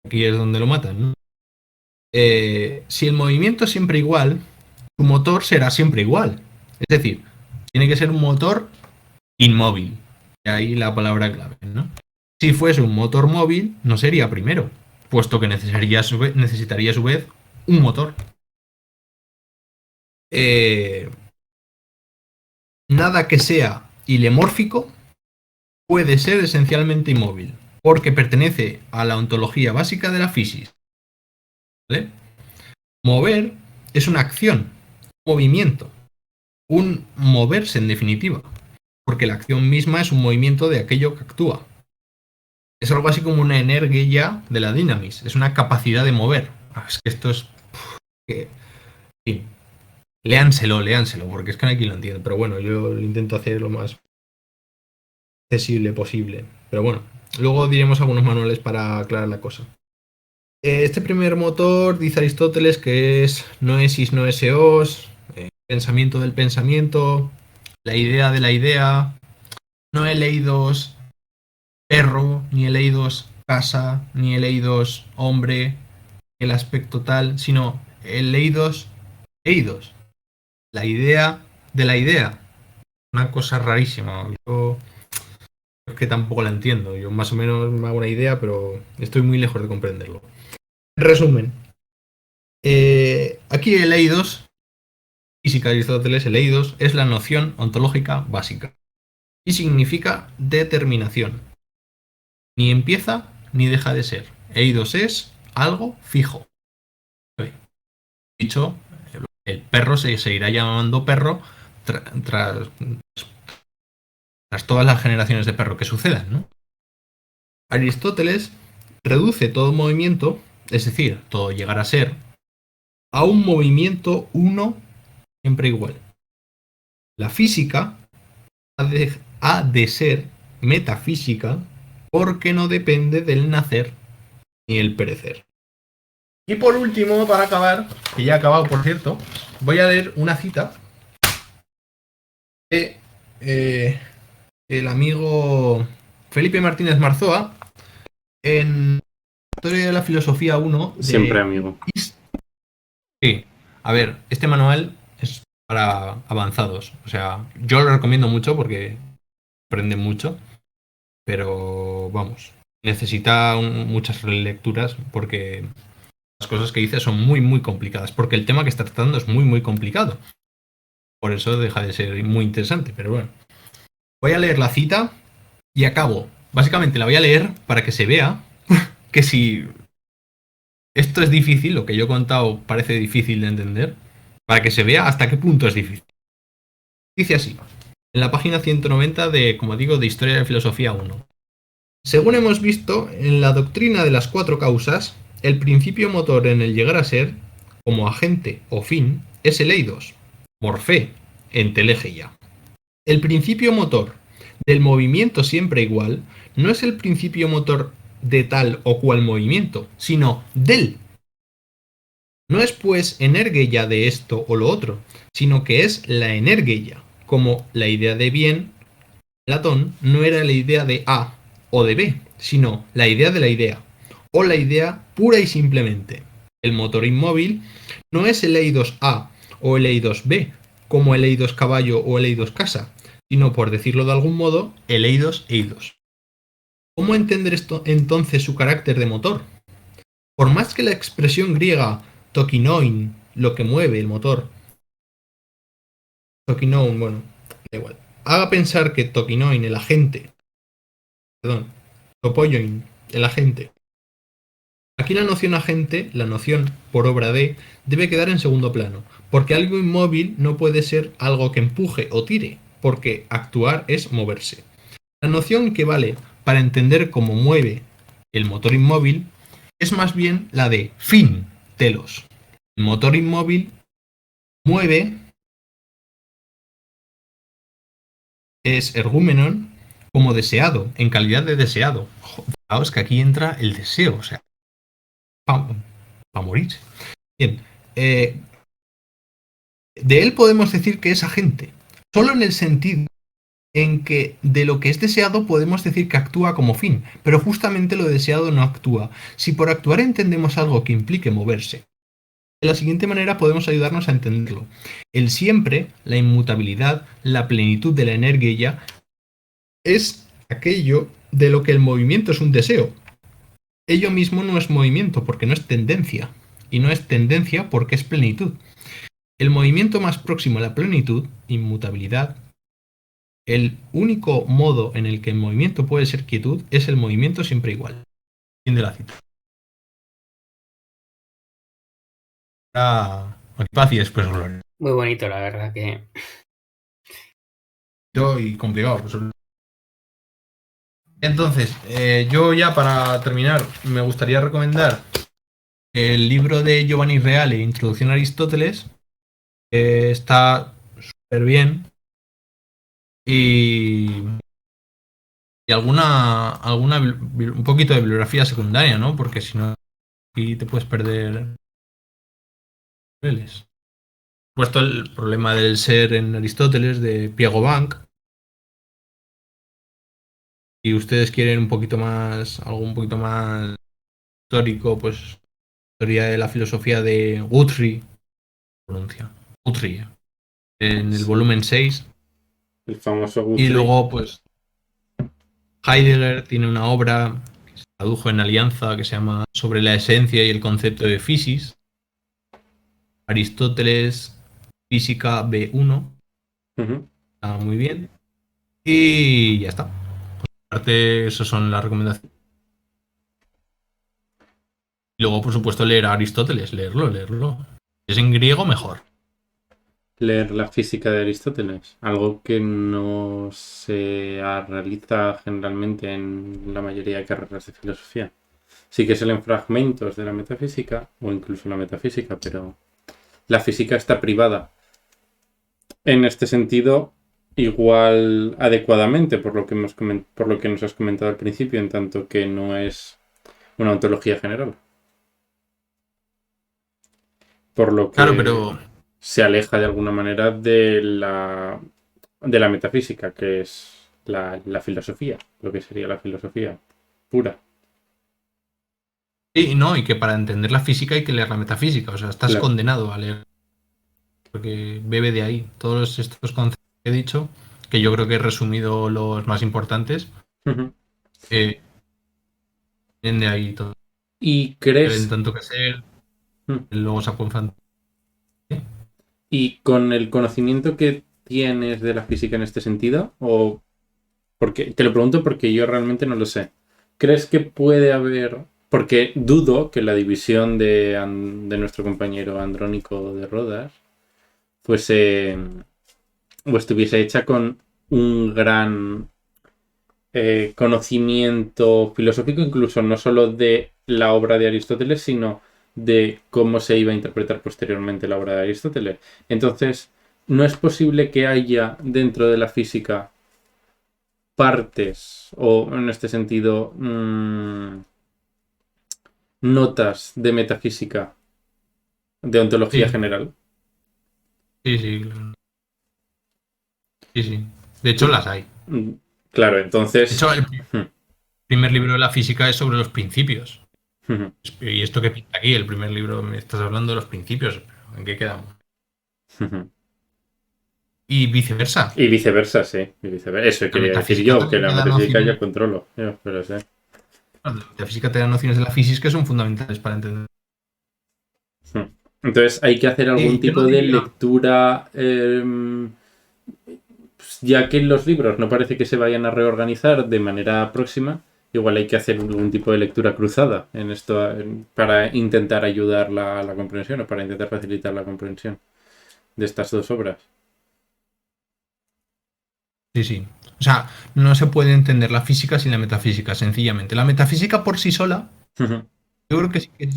Speaker 3: Aquí es donde lo matan, ¿no? Si el movimiento es siempre igual, su motor será siempre igual. Es decir, tiene que ser un motor inmóvil. Y ahí la palabra clave, ¿no? Si fuese un motor móvil, no sería primero, puesto que necesitaría a su vez un motor. Nada que sea ilemórfico puede ser esencialmente inmóvil, porque pertenece a la ontología básica de la física. ¿Vale? Mover es una acción, un movimiento, un moverse en definitiva, porque la acción misma es un movimiento de aquello que actúa. Es algo así como una energía de la dinamis, es una capacidad de mover. Es que esto es... Sí. Léanselo, porque es que no hay quien lo entiende. Pero bueno, yo lo intento hacer lo más accesible posible. Pero bueno, luego diremos algunos manuales para aclarar la cosa. Este primer motor, dice Aristóteles, que es noesis noeseos, pensamiento del pensamiento, la idea de la idea, no eleidos perro, ni eleidos casa, ni eleidos hombre, el aspecto tal, sino eleidos eidos, la idea de la idea. Una cosa rarísima. Yo es que tampoco la entiendo. Yo más o menos me hago una idea, pero estoy muy lejos de comprenderlo. En resumen, aquí el eidos, física de Aristóteles, el eidos es la noción ontológica básica y significa determinación. Ni empieza ni deja de ser. Eidos es algo fijo. Dicho, el perro se seguirá llamando perro tras todas las generaciones de perro que sucedan, ¿no? Aristóteles reduce todo movimiento, es decir, todo llegar a ser, a un movimiento uno siempre igual. La física ha de ser metafísica porque no depende del nacer ni el perecer. Y por último, para acabar, que ya he acabado por cierto, voy a leer una cita de el amigo Felipe Martínez Marzoa en Historia de la Filosofía 1.
Speaker 2: Siempre amigo.
Speaker 3: Sí, a ver, este manual es para avanzados. O sea, yo lo recomiendo mucho porque aprende mucho, pero vamos, necesita muchas relecturas porque las cosas que dice son muy, muy complicadas, porque el tema que está tratando es muy, muy complicado. Por eso deja de ser muy interesante, pero bueno. Voy a leer la cita y acabo. Básicamente la voy a leer para que se vea que si esto es difícil, lo que yo he contado parece difícil de entender, para que se vea hasta qué punto es difícil. Dice así, en la página 190 de, como digo, de Historia de la Filosofía 1. Según hemos visto, en la doctrina de las cuatro causas, el principio motor en el llegar a ser, como agente o fin, es el eidos, morfé, entelegeia. El principio motor del movimiento siempre igual no es el principio motor de tal o cual movimiento, sino del. No es pues energeia de esto o lo otro, sino que es la energeia, como la idea de bien, Platón no era la idea de A o de B, sino la idea de la idea, o la idea pura y simplemente. El motor inmóvil no es el eidos A o el eidos B, como el eidos caballo o el eidos casa, sino, por decirlo de algún modo, el eidos eidos. ¿Cómo entender esto entonces su carácter de motor? Por más que la expresión griega tokinoin, lo que mueve el motor, tokinoin, bueno, da igual, haga pensar que tokinoin, el agente, topoioin, el agente. Aquí la noción agente, la noción por obra de, debe quedar en segundo plano, porque algo inmóvil no puede ser algo que empuje o tire, porque actuar es moverse. La noción que vale para entender cómo mueve el motor inmóvil es más bien la de fin, telos. El motor inmóvil mueve, es ergúmenon, como deseado, en calidad de deseado. Fijaos que aquí entra el deseo, o sea, para morirse. Bien, de él podemos decir que es agente, solo en el sentido en que de lo que es deseado podemos decir que actúa como fin, pero justamente lo deseado no actúa. Si por actuar entendemos algo que implique moverse, De la siguiente manera podemos ayudarnos a entenderlo. El siempre, la inmutabilidad, la plenitud de la energía es aquello de lo que el movimiento es un deseo. Ello mismo no es movimiento porque no es tendencia. Y no es tendencia porque es plenitud. El movimiento más próximo a la plenitud, inmutabilidad, el único modo en el que el movimiento puede ser quietud es el movimiento siempre igual. Fin de la cita. Paz y después gloria.
Speaker 1: Muy bonito, la verdad que...
Speaker 3: Y complicado. Pues. Entonces, yo ya para terminar, me gustaría recomendar el libro de Giovanni Reale, Introducción a Aristóteles. Está súper bien. Y un poquito de bibliografía secundaria, ¿no? Porque si no, aquí te puedes perder niveles. Puesto el problema del ser en Aristóteles de Piago Bank. Y ustedes quieren algo un poquito más histórico, pues teoría de la filosofía de Guthrie, en el volumen 6.
Speaker 2: El famoso Guthrie.
Speaker 3: Y luego, pues, Heidegger tiene una obra que se tradujo en Alianza que se llama Sobre la esencia y el concepto de Physis. Aristóteles, Física B1. Está muy bien. Y ya está. Aparte, esas son las recomendaciones. Y luego, por supuesto, leer a Aristóteles, leerlo. Si es en griego, mejor.
Speaker 2: Leer la física de Aristóteles, algo que no se realiza generalmente en la mayoría de carreras de filosofía. Sí que se leen fragmentos de la metafísica, o incluso la metafísica, pero la física está privada. En este sentido, igual adecuadamente, por lo que nos has comentado al principio, en tanto que no es una ontología general. Por lo que
Speaker 3: Claro, pero
Speaker 2: se aleja de alguna manera de la metafísica, que es la filosofía, lo que sería la filosofía pura.
Speaker 3: sí, no, y que para entender la física hay que leer la metafísica. O sea, estás
Speaker 2: Claro.
Speaker 3: condenado a leer. Porque bebe de ahí. Todos estos conceptos que he dicho, que yo creo que he resumido los más importantes,
Speaker 2: Ujú.
Speaker 3: vienen de ahí todo.
Speaker 2: ¿Y
Speaker 3: En
Speaker 2: crees
Speaker 3: tanto que ser, luego sacó infantil.
Speaker 2: y con el conocimiento que tienes de la física en este sentido, o porque te lo pregunto porque yo realmente no lo sé. ¿Crees que puede haber, porque dudo que la división de nuestro compañero Andrónico de Rodas fuese o estuviese hecha con un gran conocimiento filosófico, incluso no solo de la obra de Aristóteles, sino de cómo se iba a interpretar posteriormente la obra de Aristóteles? Entonces, ¿no es posible que haya dentro de la física partes, o en este sentido, notas de metafísica, de ontología
Speaker 3: Sí.
Speaker 2: general?
Speaker 3: Sí, claro. Sí. De hecho, las hay.
Speaker 2: Claro,
Speaker 3: De
Speaker 2: entonces...
Speaker 3: hecho, el primer libro de la física es sobre los principios. Y esto que pinta aquí, el primer libro, me estás hablando de los principios. ¿En qué quedamos? Y viceversa.
Speaker 2: Y viceversa, sí. Y viceversa. Eso
Speaker 3: La
Speaker 2: quería decir
Speaker 3: metafísica
Speaker 2: yo, que
Speaker 3: también
Speaker 2: la
Speaker 3: te da
Speaker 2: metafísica
Speaker 3: nociones.
Speaker 2: ya controlo. Pero sí.
Speaker 3: La metafísica te da nociones de la física que son fundamentales para entender.
Speaker 2: Entonces hay que hacer algún
Speaker 3: Yo no
Speaker 2: tipo de
Speaker 3: diría.
Speaker 2: lectura, ya que los libros no parece que se vayan a reorganizar de manera próxima. Igual hay que hacer algún tipo de lectura cruzada en esto para intentar ayudar a la comprensión o para intentar facilitar la comprensión de estas dos obras.
Speaker 3: Sí. O sea, no se puede entender la física sin la metafísica, sencillamente. La metafísica por sí sola, yo creo que sí que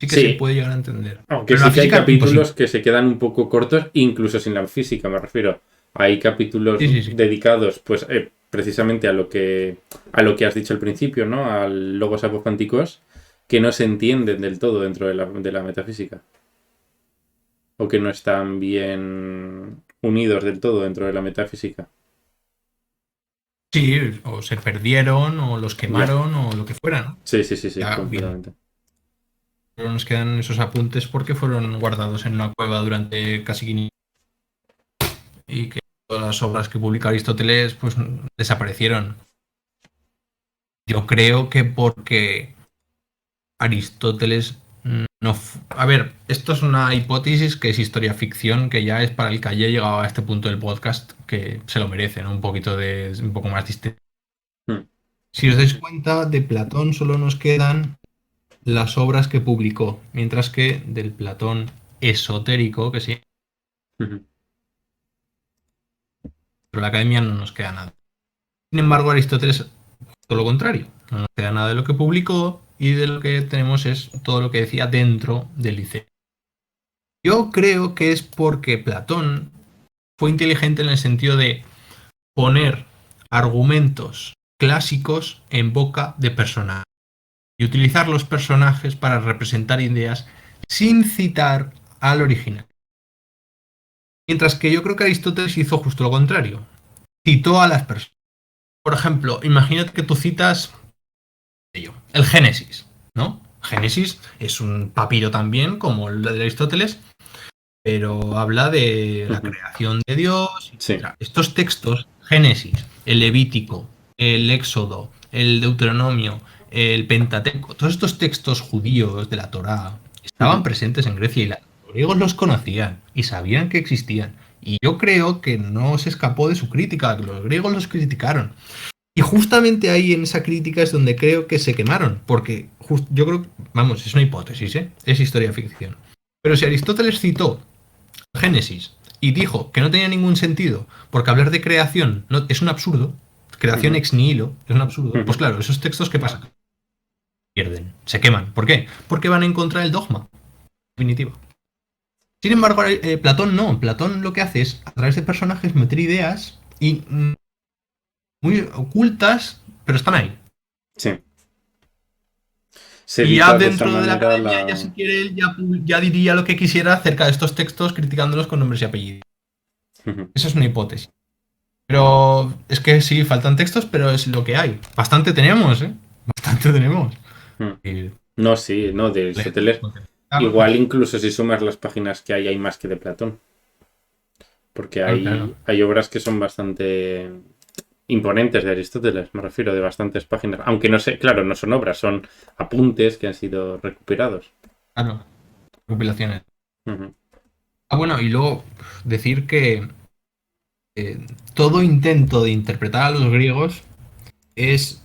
Speaker 3: se
Speaker 2: Sí,
Speaker 3: puede llegar a entender.
Speaker 2: aunque
Speaker 3: Pero
Speaker 2: sí
Speaker 3: la
Speaker 2: que hay
Speaker 3: física es
Speaker 2: capítulos
Speaker 3: imposible.
Speaker 2: que se quedan un poco cortos, incluso sin la física, me refiero. Hay capítulos
Speaker 3: Sí.
Speaker 2: dedicados, pues, precisamente a lo que has dicho al principio, ¿no? A logos apofánticos, que no se entienden del todo dentro de la metafísica. O que no están bien unidos del todo dentro de la metafísica.
Speaker 3: Sí, o se perdieron, o los
Speaker 2: Ya.
Speaker 3: quemaron, o lo que fuera, ¿no?
Speaker 2: Sí,
Speaker 3: Ya, bien.
Speaker 2: completamente.
Speaker 3: Solo nos quedan esos apuntes porque fueron guardados en una cueva durante casi 500 años y que todas las obras que publica Aristóteles pues desaparecieron. Yo creo que porque Aristóteles no... A ver, esto es una hipótesis que es historia ficción, que ya es para el que haya llegado a este punto del podcast, que se lo merece, ¿no? Un poco más distinto. Si os dais cuenta, de Platón solo nos quedan las obras que publicó, mientras que del Platón esotérico, que sí, pero la academia no nos queda nada. Sin embargo, Aristóteles, todo lo contrario, no nos queda nada de lo que publicó y de lo que tenemos es todo lo que decía dentro del liceo. Yo creo que es porque Platón fue inteligente en el sentido de poner argumentos clásicos en boca de personajes y utilizar los personajes para representar ideas sin citar al original. Mientras que yo creo que Aristóteles hizo justo lo contrario. Citó a las personas. Por ejemplo, imagínate que tú citas el Génesis, ¿no? Génesis es un papiro también, como el de Aristóteles, pero habla de la creación de Dios,
Speaker 2: Sí.
Speaker 3: etc. Estos textos, Génesis, el Levítico, el Éxodo, el Deuteronomio, el Pentateuco, todos estos textos judíos de la Torá estaban presentes en Grecia y los griegos los conocían y sabían que existían. Y yo creo que no se escapó de su crítica, que los griegos los criticaron. Y justamente ahí en esa crítica es donde creo que se quemaron, porque yo creo, vamos, es una hipótesis, ¿eh? Es historia ficción. Pero si Aristóteles citó Génesis y dijo que no tenía ningún sentido, porque hablar de creación no, es un absurdo, creación ex nihilo es un absurdo, pues claro, esos textos, ¿qué pasa? Pierden, se queman. ¿Por qué? Porque van en contra del dogma definitivo. Sin embargo, Platón no. Platón lo que hace es, a través de personajes, meter ideas y muy ocultas, pero están ahí.
Speaker 2: Sí. Se
Speaker 3: Y ya
Speaker 2: evita de esa
Speaker 3: dentro de la
Speaker 2: manera
Speaker 3: academia, ya si quiere, él ya diría lo que quisiera acerca de estos textos, criticándolos con nombres y apellidos. Esa es una hipótesis. Pero es que sí, faltan textos, pero es lo que hay. Bastante tenemos, ¿eh? Bastante tenemos.
Speaker 2: No, sí, no, de Aristóteles. Igual incluso si sumas las páginas que hay más que de Platón. Porque hay obras que son bastante imponentes de Aristóteles, me refiero, de bastantes páginas. Aunque no sé, claro, no son obras, son apuntes que han sido recuperados.
Speaker 3: Claro, recopilaciones. Bueno, y luego decir que todo intento de interpretar a los griegos es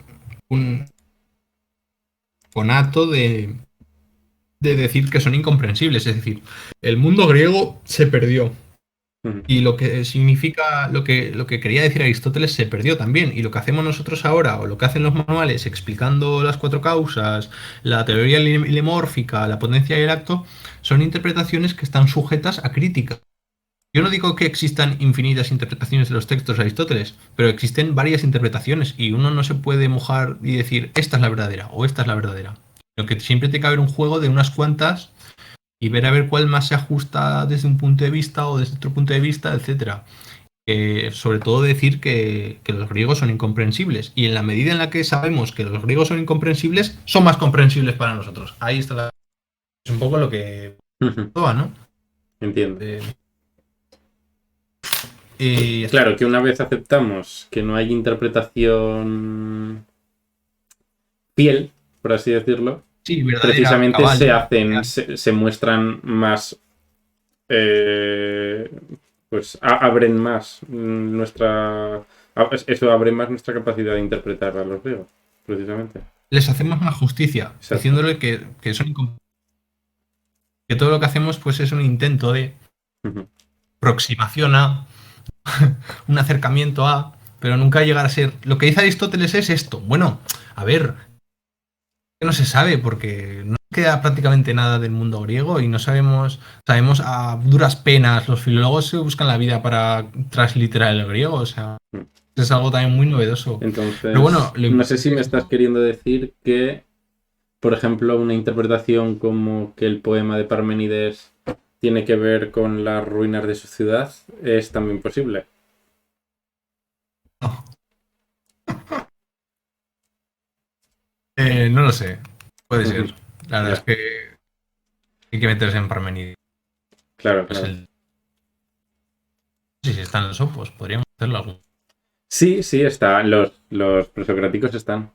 Speaker 3: un conato de decir que son incomprensibles. Es decir, el mundo griego se perdió. Y lo que significa, lo que quería decir Aristóteles se perdió también. Y lo que hacemos nosotros ahora, o lo que hacen los manuales explicando las cuatro causas, la teoría lemórfica, la potencia y el acto, son interpretaciones que están sujetas a crítica. Yo no digo que existan infinitas interpretaciones de los textos de Aristóteles, pero existen varias interpretaciones y uno no se puede mojar y decir esta es la verdadera o esta es la verdadera. Lo que siempre tiene que haber un juego de unas cuantas y ver a ver cuál más se ajusta desde un punto de vista o desde otro punto de vista, etcétera. Sobre todo decir que los griegos son incomprensibles y en la medida en la que sabemos que los griegos son incomprensibles, son más comprensibles para nosotros. Ahí está es un poco lo que ¿no?
Speaker 2: Entiendo.
Speaker 3: Claro,
Speaker 2: que una vez aceptamos que no hay interpretación fiel, por así decirlo,
Speaker 3: sí,
Speaker 2: precisamente
Speaker 3: cabal,
Speaker 2: se muestran más, pues abren más eso abre más nuestra capacidad de interpretar a los griegos, precisamente.
Speaker 3: Les hacemos más justicia, exacto, diciéndole que son que todo lo que hacemos pues es un intento de aproximación a un acercamiento a, pero nunca llegar a ser. Lo que dice Aristóteles es esto. Bueno, a ver, no se sabe porque no queda prácticamente nada del mundo griego y no sabemos a duras penas, los filólogos se buscan la vida para transliterar el griego, o sea, es algo también muy novedoso.
Speaker 2: Entonces,
Speaker 3: pero bueno,
Speaker 2: no sé si me estás queriendo decir que, por ejemplo, una interpretación como que el poema de Parménides tiene que ver con las ruinas de su ciudad es también posible.
Speaker 3: No. No lo sé. Puede ser. La verdad es que Hay que meterse en Parmenides.
Speaker 2: Claro,
Speaker 3: Pues
Speaker 2: claro.
Speaker 3: Sí, si están los opos, podríamos hacerlo algún.
Speaker 2: Sí, está. Los presocráticos están.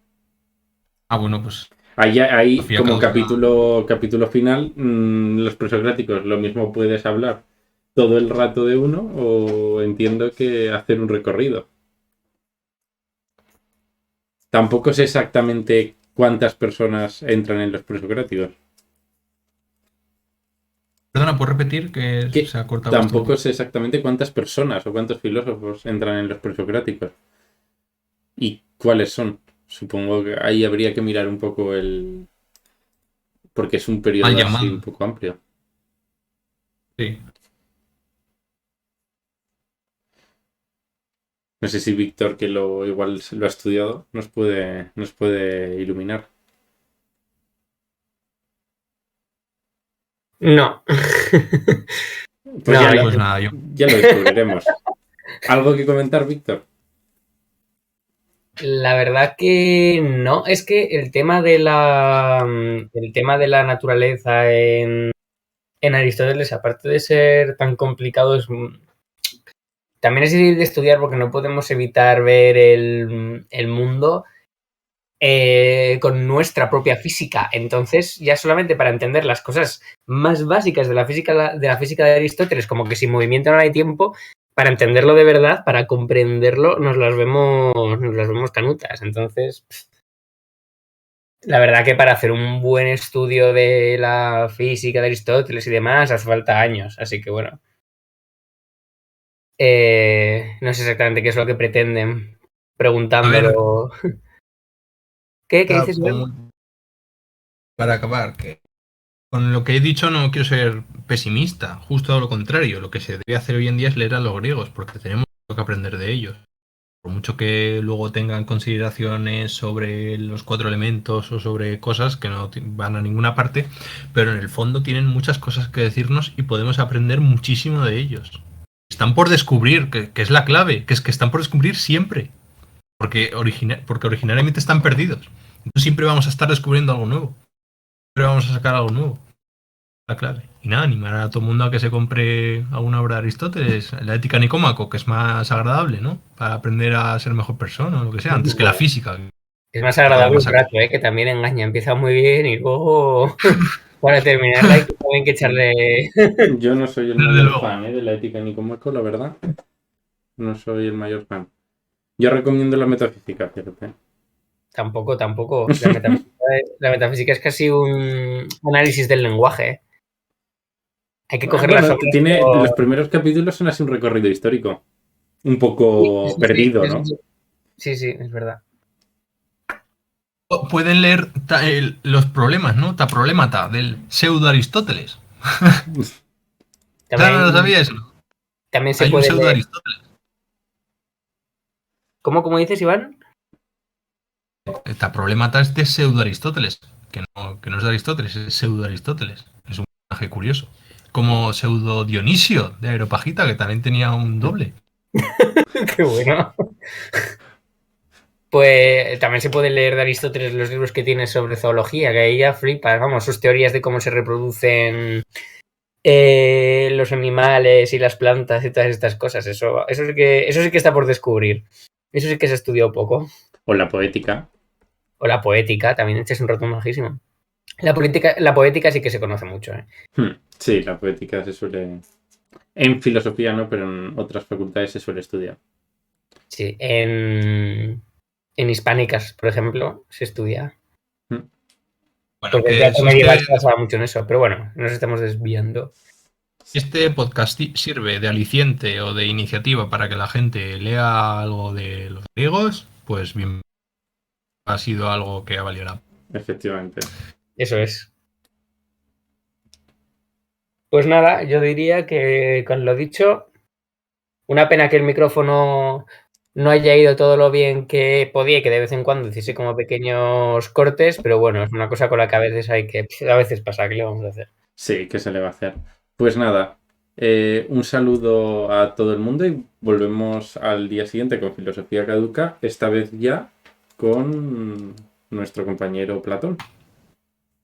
Speaker 3: Bueno, pues
Speaker 2: Ahí
Speaker 3: Sofía
Speaker 2: como
Speaker 3: caduca.
Speaker 2: capítulo final, los presocráticos, lo mismo puedes hablar todo el rato de uno o entiendo que hacer un recorrido. Tampoco sé exactamente cuántas personas entran en los presocráticos.
Speaker 3: Perdona, ¿puedo repetir que
Speaker 2: Que
Speaker 3: se ha cortado esto un
Speaker 2: tampoco
Speaker 3: poco?
Speaker 2: sé exactamente cuántas personas o cuántos filósofos entran en los presocráticos. ¿Y cuáles son? Supongo que ahí habría que mirar un poco porque es un
Speaker 3: Mal
Speaker 2: periodo así un
Speaker 3: llamado.
Speaker 2: poco amplio.
Speaker 3: Sí.
Speaker 2: No sé si Víctor, que igual lo ha estudiado, nos puede iluminar.
Speaker 1: No.
Speaker 2: Pues
Speaker 1: No,
Speaker 3: Pues nada, yo.
Speaker 2: ya lo descubriremos. ¿Algo que comentar, Víctor?
Speaker 1: la verdad que no. Es que el tema de la naturaleza en Aristóteles, aparte de ser tan complicado, también es difícil de estudiar porque no podemos evitar ver el mundo con nuestra propia física. Entonces, ya solamente para entender las cosas más básicas de la física de Aristóteles, como que sin movimiento no hay tiempo, para entenderlo de verdad, para comprenderlo, nos las vemos canutas. Entonces, la verdad que para hacer un buen estudio de la física de Aristóteles y demás, hace falta años. Así que bueno. No sé exactamente qué es lo que pretenden
Speaker 3: A ver,
Speaker 1: preguntándolo. ¿Qué dices, Iván?
Speaker 3: para acabar, que con lo que he dicho no quiero ser pesimista, justo lo contrario. Lo que se debe hacer hoy en día es leer a los griegos, porque tenemos mucho que aprender de ellos. Por mucho que luego tengan consideraciones sobre los cuatro elementos o sobre cosas que no van a ninguna parte, pero en el fondo tienen muchas cosas que decirnos y podemos aprender muchísimo de ellos. Están por descubrir, que es la clave, que es que están por descubrir siempre, porque originariamente están perdidos. Entonces siempre vamos a estar descubriendo algo nuevo, siempre vamos a sacar algo nuevo, la clave. Y nada, animar a todo el mundo a que se compre alguna obra de Aristóteles, la ética Nicómaco, que es más agradable, ¿no? Para aprender a ser mejor persona o lo que sea, antes que la física.
Speaker 1: Es más
Speaker 3: Que todo
Speaker 1: agradable
Speaker 3: más
Speaker 1: un rato, que también engaña. Empieza muy bien y luego para terminarla hay que, también que echarle...
Speaker 2: Yo no soy el
Speaker 3: Desde
Speaker 2: mayor
Speaker 3: luego.
Speaker 2: fan de la ética Nicómaco, la verdad. No soy el mayor fan. Yo recomiendo la metafísica, fíjate.
Speaker 1: Tampoco. La metafísica es casi un análisis del lenguaje. Hay que cogerla
Speaker 2: Bueno,
Speaker 1: sobre
Speaker 2: tiene los
Speaker 1: esto.
Speaker 2: primeros capítulos son así un recorrido histórico. Un
Speaker 1: Sí,
Speaker 2: poco perdido, ¿no?
Speaker 1: sí, es verdad.
Speaker 3: Pueden leer los problemas, ¿no? Ta problemata del pseudo Aristóteles. Ya no lo
Speaker 1: También,
Speaker 3: sabía eso.
Speaker 1: también se
Speaker 3: Hay un
Speaker 1: puede
Speaker 3: pseudo
Speaker 1: leer.
Speaker 3: Aristóteles.
Speaker 1: ¿Cómo dices, Iván?
Speaker 3: Ta problemata es de pseudo Aristóteles. Que no es de Aristóteles, es pseudo Aristóteles. Es un personaje curioso. Como pseudo Dionisio de Aeropagita, que también tenía un doble.
Speaker 1: Qué bueno. Pues también se puede leer de Aristóteles los libros que tiene sobre zoología, que ahí ya flipas, vamos, sus teorías de cómo se reproducen los animales y las plantas y todas estas cosas. Eso sí que está por descubrir. Eso sí que se estudió poco.
Speaker 2: O la poética.
Speaker 1: O la poética, también este es un rato majísimo. La poética sí que se conoce mucho.
Speaker 2: Sí, la poética se suele... En filosofía no, pero en otras facultades se suele estudiar.
Speaker 1: Sí, en hispánicas, por ejemplo, se estudia.
Speaker 3: Bueno,
Speaker 1: Porque el
Speaker 3: que
Speaker 1: teatro
Speaker 3: si
Speaker 1: medieval se basaba mucho en eso, pero bueno, nos estamos desviando.
Speaker 3: este podcast sirve de aliciente o de iniciativa para que la gente lea algo de los griegos, pues bien, ha sido algo que ha valido la pena.
Speaker 2: Efectivamente.
Speaker 1: Eso es. Pues nada, yo diría que con lo dicho, una pena que el micrófono no haya ido todo lo bien que podía y que de vez en cuando hiciese como pequeños cortes, pero bueno, es una cosa con la que a veces pasa, ¿qué le vamos a hacer?
Speaker 2: Sí, ¿qué se le va a hacer? Pues nada, un saludo a todo el mundo y volvemos al día siguiente con Filosofía Caduca, esta vez ya con nuestro compañero Platón.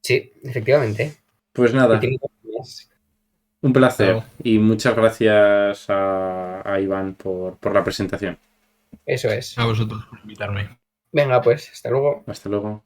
Speaker 1: Sí, efectivamente.
Speaker 2: Pues
Speaker 1: Que
Speaker 2: nada,
Speaker 1: tiene es.
Speaker 2: Un placer.
Speaker 3: Claro.
Speaker 2: Y muchas gracias a Iván por la presentación.
Speaker 1: Eso es.
Speaker 3: A vosotros por invitarme.
Speaker 1: Venga, pues, hasta luego.
Speaker 2: Hasta luego.